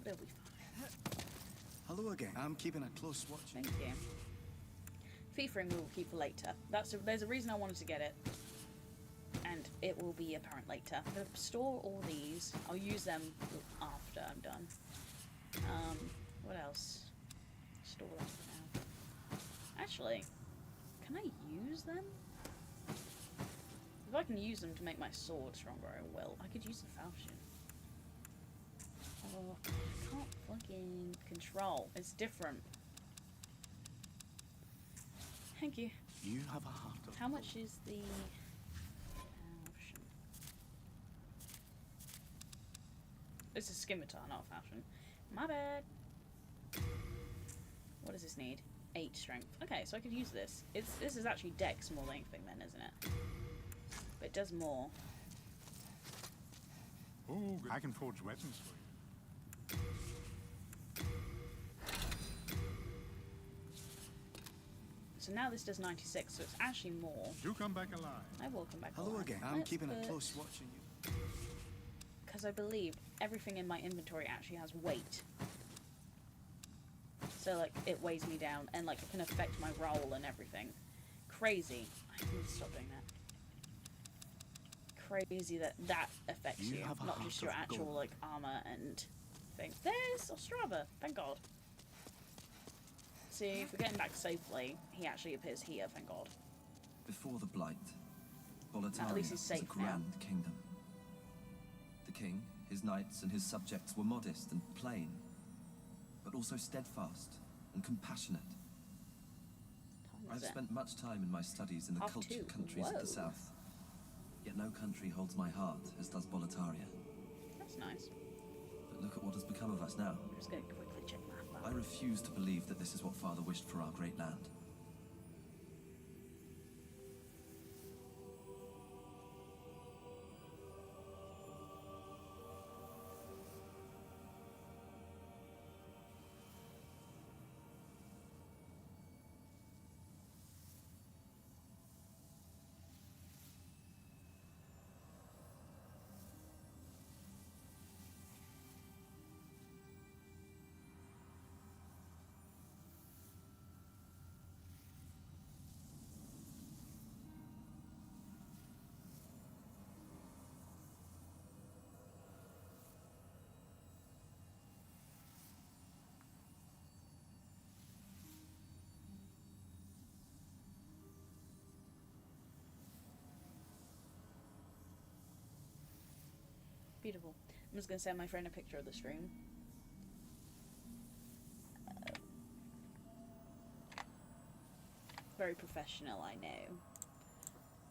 [SPEAKER 1] But it'll be fine.
[SPEAKER 6] Hello again. I'm keeping a close watch.
[SPEAKER 1] Thank you. FIFA ring we will keep for later. There's a reason I wanted to get it. And it will be apparent later. I'm going to store all these. I'll use them after I'm done. What else? Store that for now. Actually, can I use them? If I can use them to make my sword stronger, I will. I could use the falchion. Oh, I can't fucking control. It's different. Thank you.
[SPEAKER 6] You have a heart of
[SPEAKER 1] How much is the falchion? It's a scimitar, not a falchion. My bad. What does this need? 8 strength. Okay, so I could use this. This is actually dex more than anything then, isn't it? But it does more.
[SPEAKER 5] Oh, good. I can forge weapons for you.
[SPEAKER 1] So now this does 96, so it's actually more.
[SPEAKER 5] Do come back alive.
[SPEAKER 1] I will come back
[SPEAKER 6] Hello
[SPEAKER 1] alive.
[SPEAKER 6] again. I'm keeping a close watch on you.
[SPEAKER 1] Because I believe everything in my inventory actually has weight. So, like, it weighs me down, and, like, it can affect my roll and everything. Crazy. I need to stop doing that. Crazy that affects you, not just your actual, like, armor and thing. There's Ostrava, thank God. See, if we're getting back safely, he actually appears here, thank God.
[SPEAKER 9] Before the Blight, Boletaria
[SPEAKER 1] At least he's
[SPEAKER 9] was
[SPEAKER 1] safe
[SPEAKER 9] a grand kingdom. The king, his knights, and his subjects were modest and plain, but also steadfast and compassionate. I've spent much time in my studies in the cultured countries of the south, yet no country holds my heart as does Boletaria.
[SPEAKER 1] That's nice.
[SPEAKER 9] But look at what has become of us now.
[SPEAKER 1] I'm just going to quickly check my map.
[SPEAKER 9] I refuse to believe that this is what Father wished for our great land.
[SPEAKER 1] Beautiful. I'm just going to send my friend a picture of the stream. Very professional, I know.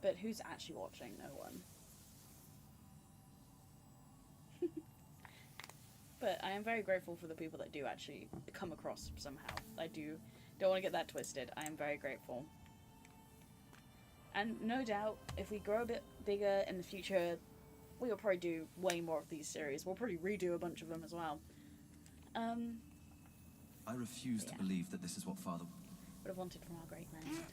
[SPEAKER 1] But who's actually watching? No one. But I am very grateful for the people that do actually come across somehow. I don't want to get that twisted. I am very grateful. And no doubt, if we grow a bit bigger in the future, we'll probably do way more of these series. We'll probably redo a bunch of them as well.
[SPEAKER 9] I refuse to believe that this is what Father
[SPEAKER 1] would have wanted from our great land.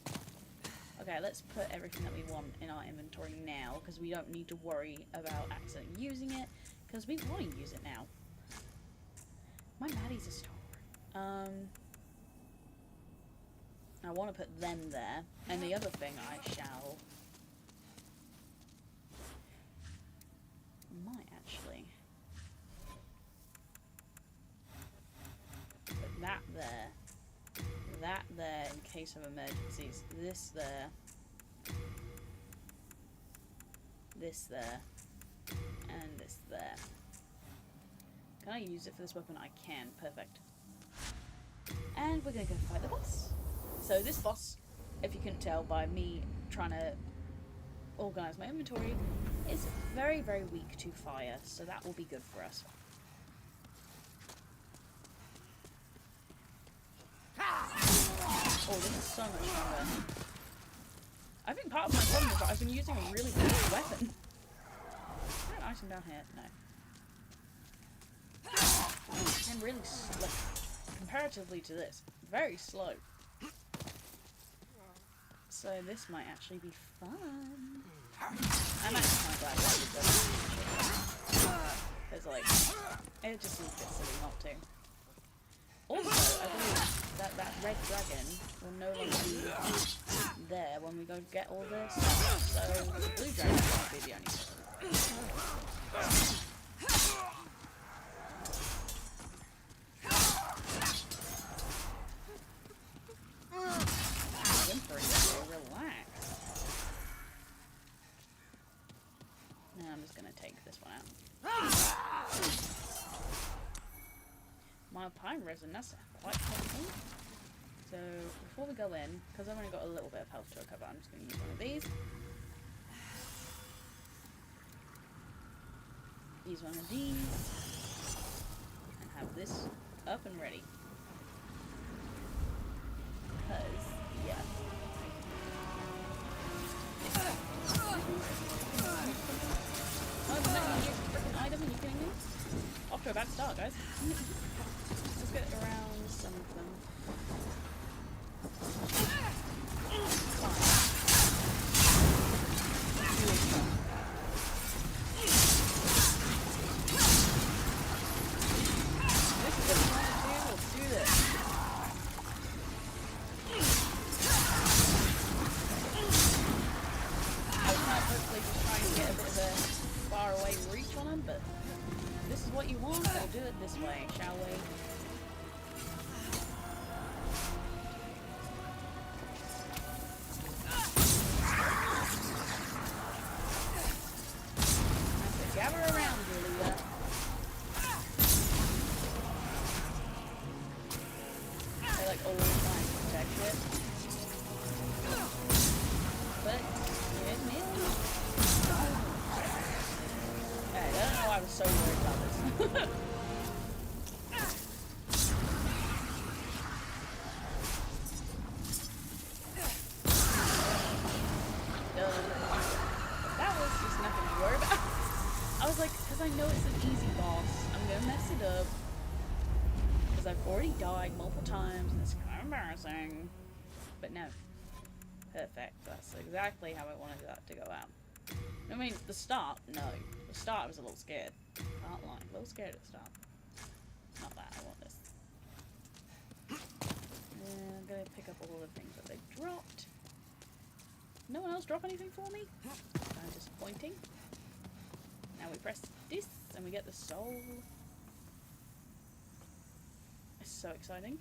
[SPEAKER 1] Okay, let's put everything that we want in our inventory now, because we don't need to worry about accidentally using it, because we want to use it now. My Maddie's a star. I want to put them there, and the other thing I shall... might actually put that there in case of emergencies, this there, and this there. Can I use it for this weapon? I can. Perfect. And we're gonna go fight the boss. So this boss, if you couldn't tell by me trying to organize my inventory, is very, very weak to fire, so that will be good for us. Oh, this is so much stronger. I think part of my problem is that I've been using a really good weapon. Is there an item down here? No. And really slow. Comparatively to this, very slow. So this might actually be fun. I'm actually kind of glad that we did that. Because, like, it just seems a bit silly not to. Also, I believe that that red dragon will no longer be there when we go get all this stuff. So the blue dragon might be the only one. Relax. Now I'm just gonna take this one out. My pine resin, that's quite helpful. So before we go in, because I've only got a little bit of health to recover, I'm just gonna use one of these. Use one of these. And have this up and ready. Because, yeah. Oh, no, you get a freaking item, are you kidding me? Off to a bad start, guys. Let's get around some of them. This is what we want to do. Let's do this. I was kind of hopefully just trying to get a bit of a far away reach on him, but this is what you want, we'll do it this way, shall we? That's it, gather around, Julia. They like always try and protect it. But it missed. I don't know why I was so worried about this. That was just nothing to worry about. I was like, because I know it's an easy boss, I'm gonna mess it up. Because I've already died multiple times and it's kind of embarrassing. But no. Perfect. That's exactly how I wanted that to go out. I mean, the start, no. The start, I was a little scared. Can't lie. A little scared at the start. Not that. I want this. And I'm going to pick up all the things that they've dropped. No one else drop anything for me? Kind of disappointing. Now we press this and we get the soul. It's so exciting.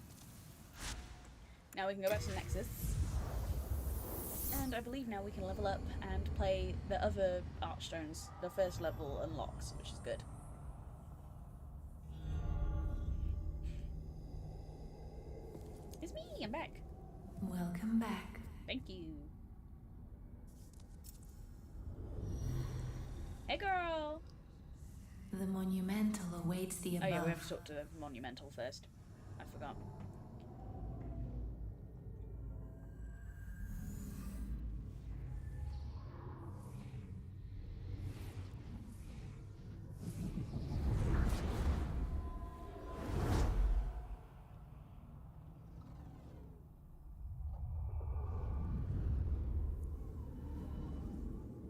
[SPEAKER 1] Now we can go back to the Nexus. And I believe now we can level up and play the other Archstones. The first level unlocks, which is good. It's me, I'm back.
[SPEAKER 4] Welcome back.
[SPEAKER 1] Thank you. Hey girl!
[SPEAKER 4] The monumental awaits the above.
[SPEAKER 1] Oh yeah, we have to talk to the monumental first. I forgot.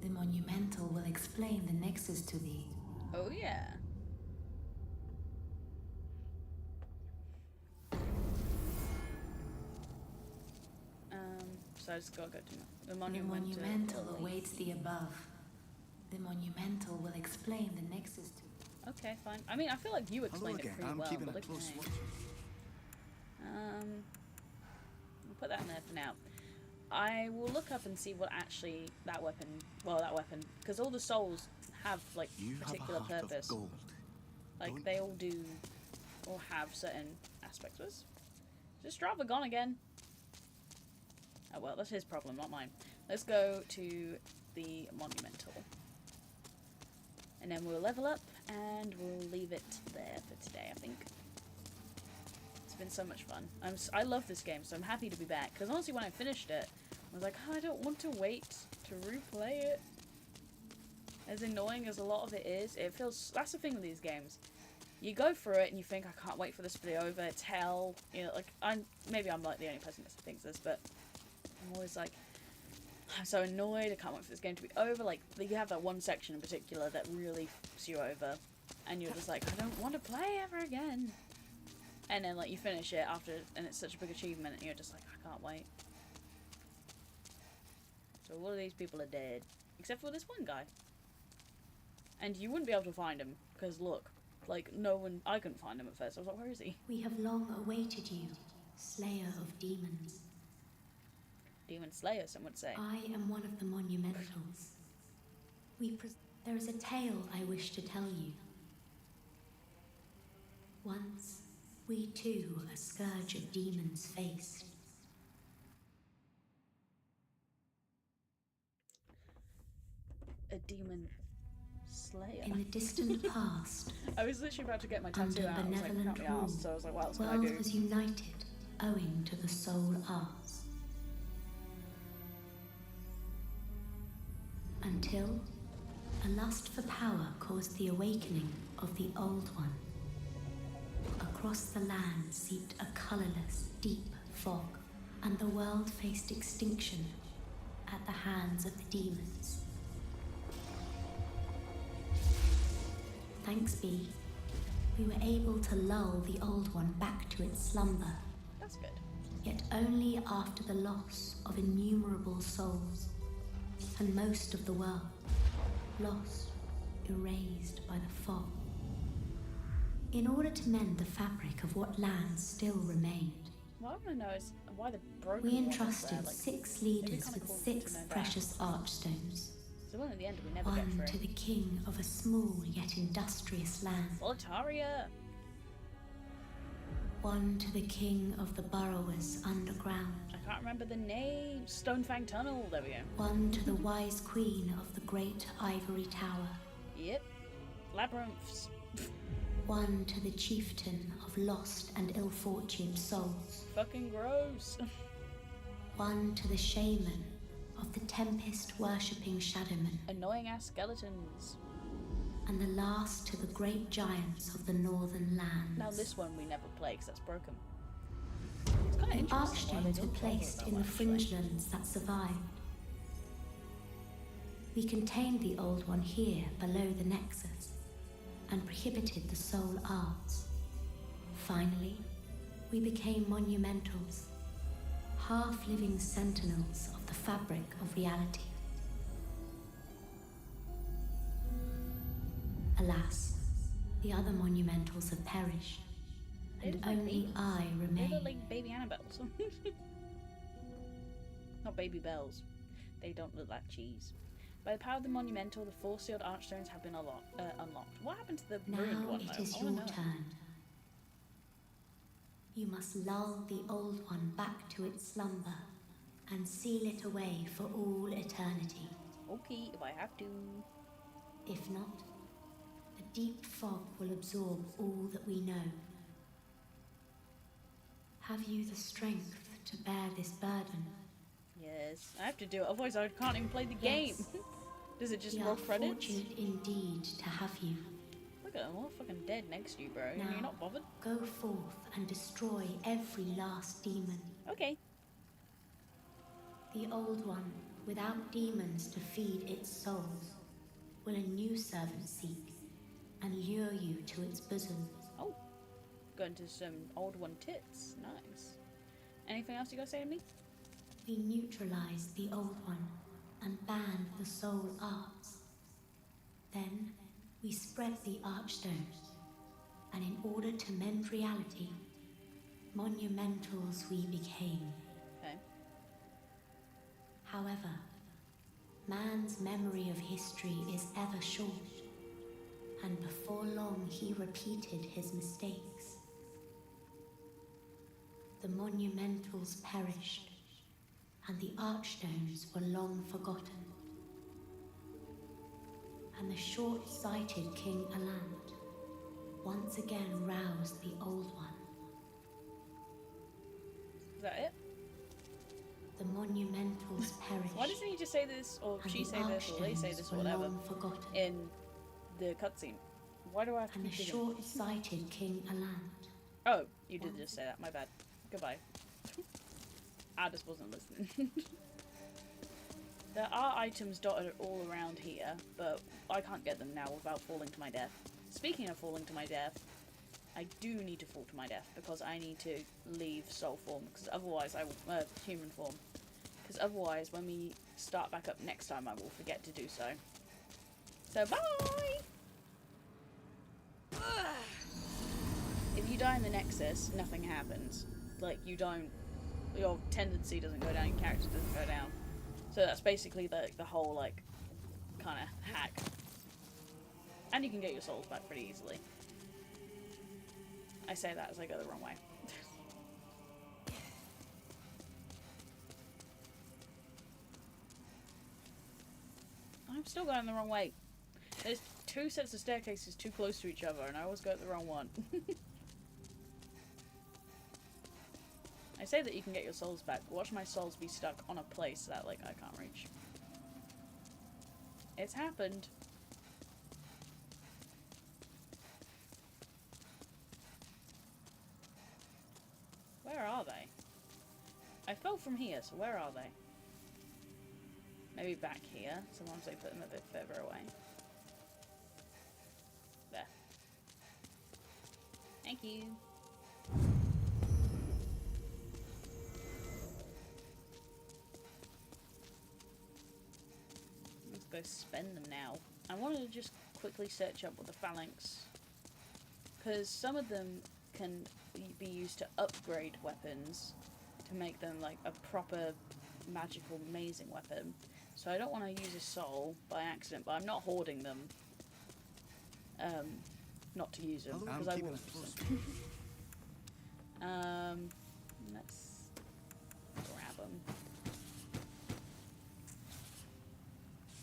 [SPEAKER 4] The monumental will explain the nexus to thee.
[SPEAKER 1] Oh yeah. So I just gotta go to the monumental.
[SPEAKER 4] The monumental awaits the above. The monumental will explain the nexus to thee.
[SPEAKER 1] Okay, fine. I mean, I feel like you explained it pretty well,
[SPEAKER 6] keeping
[SPEAKER 1] but
[SPEAKER 6] a
[SPEAKER 1] look
[SPEAKER 6] close
[SPEAKER 1] at me.
[SPEAKER 6] watch.
[SPEAKER 1] We'll put that in there for now. I will look up and see what actually that weapon, because all the souls have like particular purpose. Like they all do, or have certain aspects. Is this Strava gone again? Oh well, that's his problem, not mine. Let's go to the monumental. And then we'll level up, and we'll leave it there for today, I think. It's been so much fun. I love this game, so I'm happy to be back. Because honestly, when I finished it, I was like, oh, I don't want to wait to replay it. As annoying as a lot of it is, it feels... That's the thing with these games. You go through it and you think, I can't wait for this to be over. It's hell. You know, like, maybe I'm like the only person that thinks this, but I'm always like, I'm so annoyed. I can't wait for this game to be over. Like, you have that one section in particular that really fucks you over. And you're just like, I don't want to play ever again. And then, like, you finish it after, and it's such a big achievement, and you're just like, I can't wait. So all of these people are dead. Except for this one guy. And you wouldn't be able to find him, because look, like, no one, I couldn't find him at first. I was like, where is he?
[SPEAKER 3] We have long awaited you, Slayer of Demons.
[SPEAKER 1] Demon Slayer, some would say.
[SPEAKER 3] I am one of the Monumentals. There is a tale I wish to tell you. Once, we too a scourge of demons faced.
[SPEAKER 1] A demon slayer.
[SPEAKER 3] In the distant past,
[SPEAKER 1] I was literally about to get my
[SPEAKER 3] under
[SPEAKER 1] tattoo out. I was like,
[SPEAKER 3] benevolent
[SPEAKER 1] not me
[SPEAKER 3] rule,
[SPEAKER 1] asked, so I was like, what else
[SPEAKER 3] the
[SPEAKER 1] can I
[SPEAKER 3] world
[SPEAKER 1] do?
[SPEAKER 3] was united owing to the soul arts. Until a lust for power caused the awakening of the Old One. Across the land seeped a colorless, deep fog, and the world faced extinction at the hands of the demons. Thanks be, we were able to lull the Old One back to its slumber.
[SPEAKER 1] That's good.
[SPEAKER 3] Yet only after the loss of innumerable souls, and most of the world, lost, erased by the fog. In order to mend the fabric of what lands still remained,
[SPEAKER 1] What I want to know is why the broken
[SPEAKER 3] we
[SPEAKER 1] one was
[SPEAKER 3] entrusted
[SPEAKER 1] there, like,
[SPEAKER 3] 6
[SPEAKER 1] it'd be
[SPEAKER 3] leaders
[SPEAKER 1] kinda
[SPEAKER 3] with
[SPEAKER 1] cool to
[SPEAKER 3] 6
[SPEAKER 1] know that.
[SPEAKER 3] precious archstones.
[SPEAKER 1] So one at the end we never
[SPEAKER 3] One
[SPEAKER 1] get
[SPEAKER 3] to
[SPEAKER 1] through.
[SPEAKER 3] the king of a small yet industrious land.
[SPEAKER 1] Solitaria!
[SPEAKER 3] One to the king of the burrowers underground.
[SPEAKER 1] I can't remember the name. Stonefang Tunnel. There we go.
[SPEAKER 3] One to the wise queen of the great ivory tower.
[SPEAKER 1] Yep. Labyrinths.
[SPEAKER 3] One to the chieftain of lost and ill-fortuned souls.
[SPEAKER 1] Fucking gross.
[SPEAKER 3] One to the shaman of the tempest-worshipping shadowmen.
[SPEAKER 1] Annoying ass skeletons.
[SPEAKER 3] And the last to the great giants of the northern lands.
[SPEAKER 1] Now this one we never play because that's broken. It's kind of
[SPEAKER 3] The
[SPEAKER 1] interesting why they
[SPEAKER 3] archstones were
[SPEAKER 1] don't bother with
[SPEAKER 3] placed
[SPEAKER 1] that
[SPEAKER 3] in the
[SPEAKER 1] one, actually.
[SPEAKER 3] fringelands that survived. We contained the Old One here below the Nexus, and prohibited the soul arts. Finally, we became monumentals, half-living sentinels of the fabric of reality. Alas, the other monumentals have perished,
[SPEAKER 1] They
[SPEAKER 3] and
[SPEAKER 1] look like
[SPEAKER 3] only
[SPEAKER 1] babies.
[SPEAKER 3] I
[SPEAKER 1] They look
[SPEAKER 3] remain.
[SPEAKER 1] like baby Annabelles. Not baby bells. They don't look like cheese. By the power of the monumental, the 4 sealed archstones have been unlocked. What happened to the ruined
[SPEAKER 3] Now
[SPEAKER 1] one,
[SPEAKER 3] it
[SPEAKER 1] though?
[SPEAKER 3] is
[SPEAKER 1] I
[SPEAKER 3] your
[SPEAKER 1] wanna know.
[SPEAKER 3] turn. You must lull the Old One back to its slumber and seal it away for all eternity.
[SPEAKER 1] Okay, if I have to.
[SPEAKER 3] If not, the deep fog will absorb all that we know. Have you the strength to bear this burden?
[SPEAKER 1] Yes, I have to do it, otherwise I can't even play the game.
[SPEAKER 3] Yes.
[SPEAKER 1] Does it just
[SPEAKER 3] We
[SPEAKER 1] roll
[SPEAKER 3] are
[SPEAKER 1] credits?
[SPEAKER 3] fortunate indeed to have you.
[SPEAKER 1] Look at them all fucking dead next to you, bro. And
[SPEAKER 3] Now,
[SPEAKER 1] you're not bothered?
[SPEAKER 3] go forth and destroy every last demon.
[SPEAKER 1] Okay.
[SPEAKER 3] The Old One, without demons to feed its souls, will a new servant seek and lure you to its bosom.
[SPEAKER 1] Oh. Going to some old one tits. Nice. Anything else you gotta say to me?
[SPEAKER 3] We neutralized the Old One and banned the soul arts. Then we spread the archstones, and in order to mend reality, monumentals we became.
[SPEAKER 1] Okay.
[SPEAKER 3] However, man's memory of history is ever short, and before long he repeated his mistakes. The monumentals perished, and the archstones were long forgotten. and the short-sighted King Alant once again roused the Old One.
[SPEAKER 1] Is that it?
[SPEAKER 3] The monumentals perished.
[SPEAKER 1] Why doesn't he just say this, or
[SPEAKER 3] and
[SPEAKER 1] she
[SPEAKER 3] the
[SPEAKER 1] say this, or they say
[SPEAKER 3] Archstones
[SPEAKER 1] this, or
[SPEAKER 3] were
[SPEAKER 1] whatever,
[SPEAKER 3] long forgotten.
[SPEAKER 1] in the cutscene? Why do I have to
[SPEAKER 3] And the
[SPEAKER 1] keep digging?
[SPEAKER 3] short-sighted King Alant.
[SPEAKER 1] Oh, you did just say that. My bad. Goodbye. I just wasn't listening. There are items dotted all around here, but I can't get them now without falling to my death. Speaking of falling to my death, I do need to fall to my death because I need to leave soul form, because otherwise I will, human form. Because otherwise, when we start back up next time, I will forget to do so. So, bye! If you die in the Nexus, nothing happens. Like, you don't... Your tendency doesn't go down, your character doesn't go down. So that's basically the whole, like, kind of hack. And you can get your souls back pretty easily. I say that as I go the wrong way. I'm still going the wrong way. There's two sets of staircases too close to each other, and I always go at the wrong one. I say that you can get your souls back, but watch my souls be stuck on a place that, like, I can't reach. It's happened. Where are they? I fell from here, so where are they? Maybe back here. Sometimes they put them a bit further away. There. Thank you. Let's go spend them now. I wanted to just quickly search up what the phalanx, because some of them can be used to upgrade weapons to make them like a proper magical amazing weapon. So I don't want to use a soul by accident, but I'm not hoarding them not to use them, because I will use them. Let's grab them.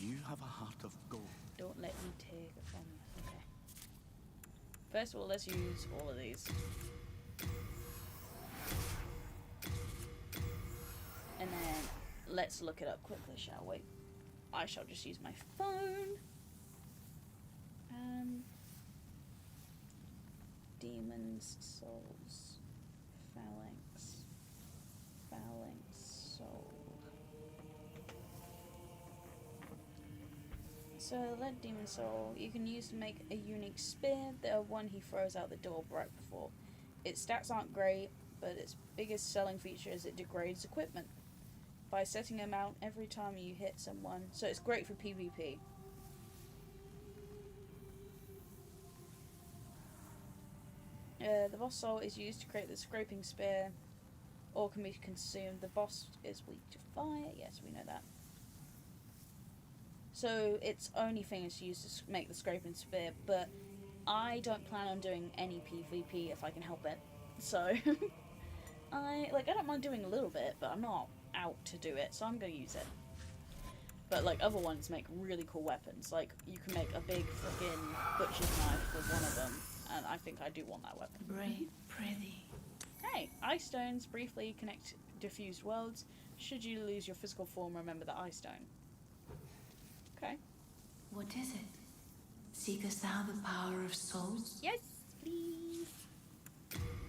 [SPEAKER 7] You have a heart of gold.
[SPEAKER 1] Don't let me take it from you. Okay. First of all, let's use all of these. And then let's look it up quickly, shall we? I shall just use my phone. Demons, souls, phalanx, soul. So, lead demon soul you can use to make a unique spear, the one he throws out the door right before. Its stats aren't great, but its biggest selling feature is it degrades equipment by setting a mount every time you hit someone, so it's great for PvP. The boss soul is used to create the scraping spear, or can be consumed. The boss is weak to fire, yes, we know that. So its only thing is used to make the scraping spear, but I don't plan on doing any PvP if I can help it. So I don't mind doing a little bit, but I'm not out to do it, so I'm gonna use it. But like other ones make really cool weapons. Like you can make a big freaking butcher's knife with one of them, and I think I do want that weapon.
[SPEAKER 4] Brave, pretty.
[SPEAKER 1] Hey, ice stones briefly connect diffused worlds. Should you lose your physical form, remember the ice stone. Okay.
[SPEAKER 4] What is it? Seekest thou the power of souls?
[SPEAKER 1] Yes, please.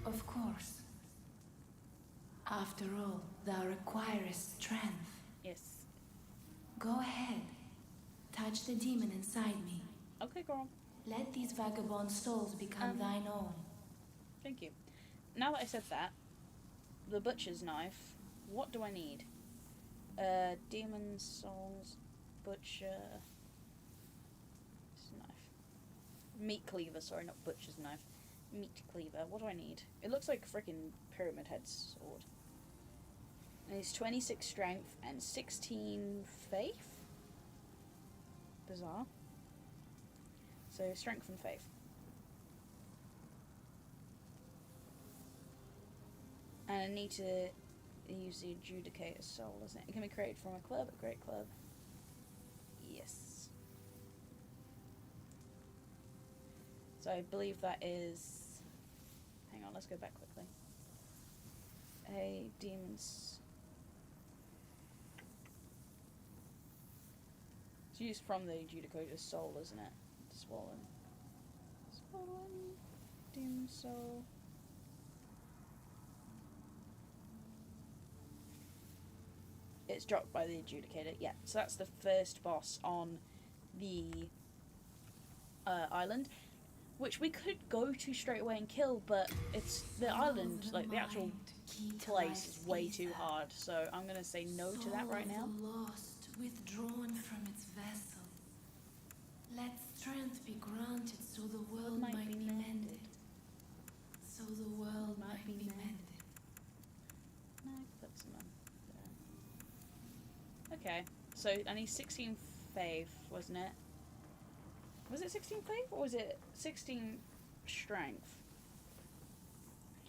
[SPEAKER 4] Of course. After all, thou requirest strength.
[SPEAKER 1] Yes.
[SPEAKER 4] Go ahead. Touch the demon inside me.
[SPEAKER 1] Okay, girl.
[SPEAKER 4] Let these vagabond souls become thine own.
[SPEAKER 1] Thank you. Now that I said that, the butcher's knife, what do I need? Demon souls, butcher, knife. Meat cleaver, sorry, not butcher's knife. Meat cleaver, what do I need? It looks like a freaking pyramid head sword. And it's 26 strength and 16 faith? Bizarre. So, strength and faith. And I need to use the Adjudicator Soul, isn't it? It can be created from a club, a great club. Yes. So I believe that is... Hang on, let's go back quickly. A demon's... It's used from the Adjudicator's soul, isn't it? Swollen. Swollen. Demon soul. It's dropped by the Adjudicator. Yeah, so that's the first boss on the island, which we could go to straight away and kill, but it's the island, like the actual place is way too hard, so I'm gonna say no to that right now.
[SPEAKER 4] Lost, withdrawn from its vessel. Let strength be granted so the world might be mended. So the world might be mended.
[SPEAKER 1] No, put some on there. Okay, so I need 16 faith, wasn't it? Was it 16 faith or was it 16 strength?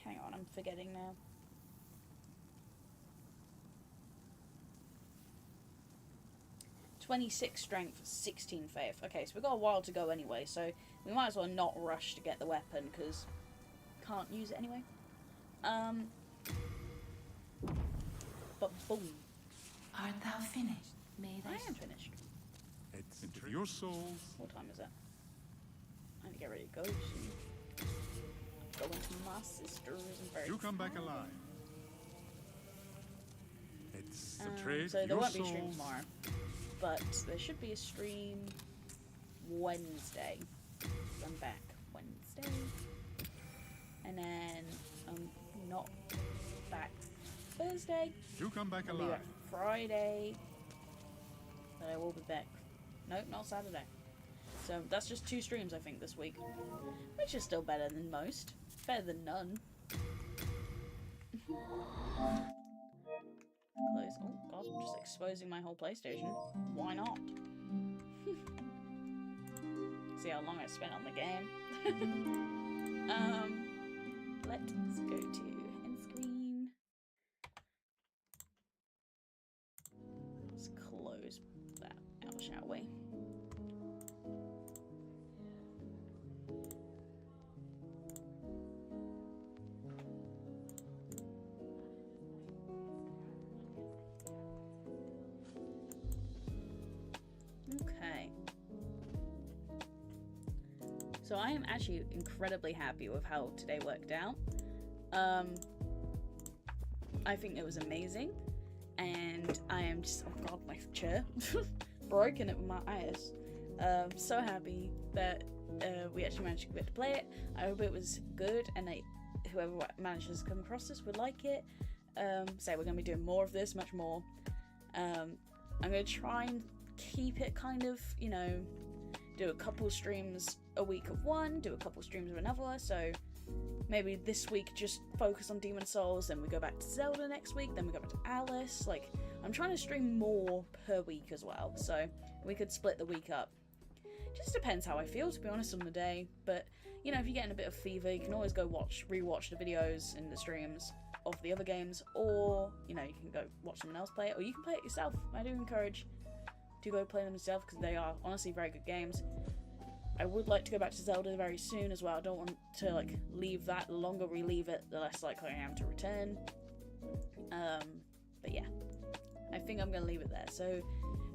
[SPEAKER 1] Hang on, I'm forgetting now. "26 strength, 16 faith." Okay, so we've got a while to go anyway, so we might as well not rush to get the weapon, because can't use it anyway. But boom.
[SPEAKER 4] Art thou finished? May
[SPEAKER 1] I am finished.
[SPEAKER 5] It's into your souls.
[SPEAKER 1] What time is it? I need to get ready to go soon. Going to my sister's and very
[SPEAKER 5] You come back alive. It's the trade.
[SPEAKER 1] So there
[SPEAKER 5] your
[SPEAKER 1] won't be a stream
[SPEAKER 5] souls.
[SPEAKER 1] tomorrow, but there should be a stream Wednesday. I'm back Wednesday, and then I'm not back Thursday.
[SPEAKER 5] You come back
[SPEAKER 1] I'll be
[SPEAKER 5] alive.
[SPEAKER 1] back Friday, but I will be back. Nope, not Saturday. So that's just 2 streams I think this week, which is still better than most. Better than none. Close. Oh god, I'm just exposing my whole PlayStation. Why not? See how long I spent on the game. Let's go to end screen. Let's close that out, shall we? Okay. So I am actually incredibly happy with how today worked out. I think it was amazing, and I am just, oh god, my chair, broken it with my eyes. So happy that we actually managed to get to play it. I hope it was good, and whoever manages to come across this would like it. So we're going to be doing more of this, much more. I'm going to try and keep it kind of, you know, do a couple streams a week of one, do a couple streams of another, so maybe this week just focus on Demon Souls, then we go back to Zelda next week, then we go back to Alice. Like, I'm trying to stream more per week as well, so we could split the week up. Just depends how I feel, to be honest, on the day, but, you know, if you're getting a bit of fever, you can always go rewatch the videos and the streams of the other games, or, you know, you can go watch someone else play it, or you can play it yourself. I do encourage to go play them yourself, because they are honestly very good games. I would like to go back to Zelda very soon as well. I don't want to, like, leave that. The longer we leave it, the less likely I am to return. But yeah, I think I'm going to leave it there. So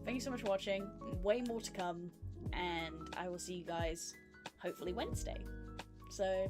[SPEAKER 1] thank you so much for watching. Way more to come, and I will see you guys hopefully Wednesday. So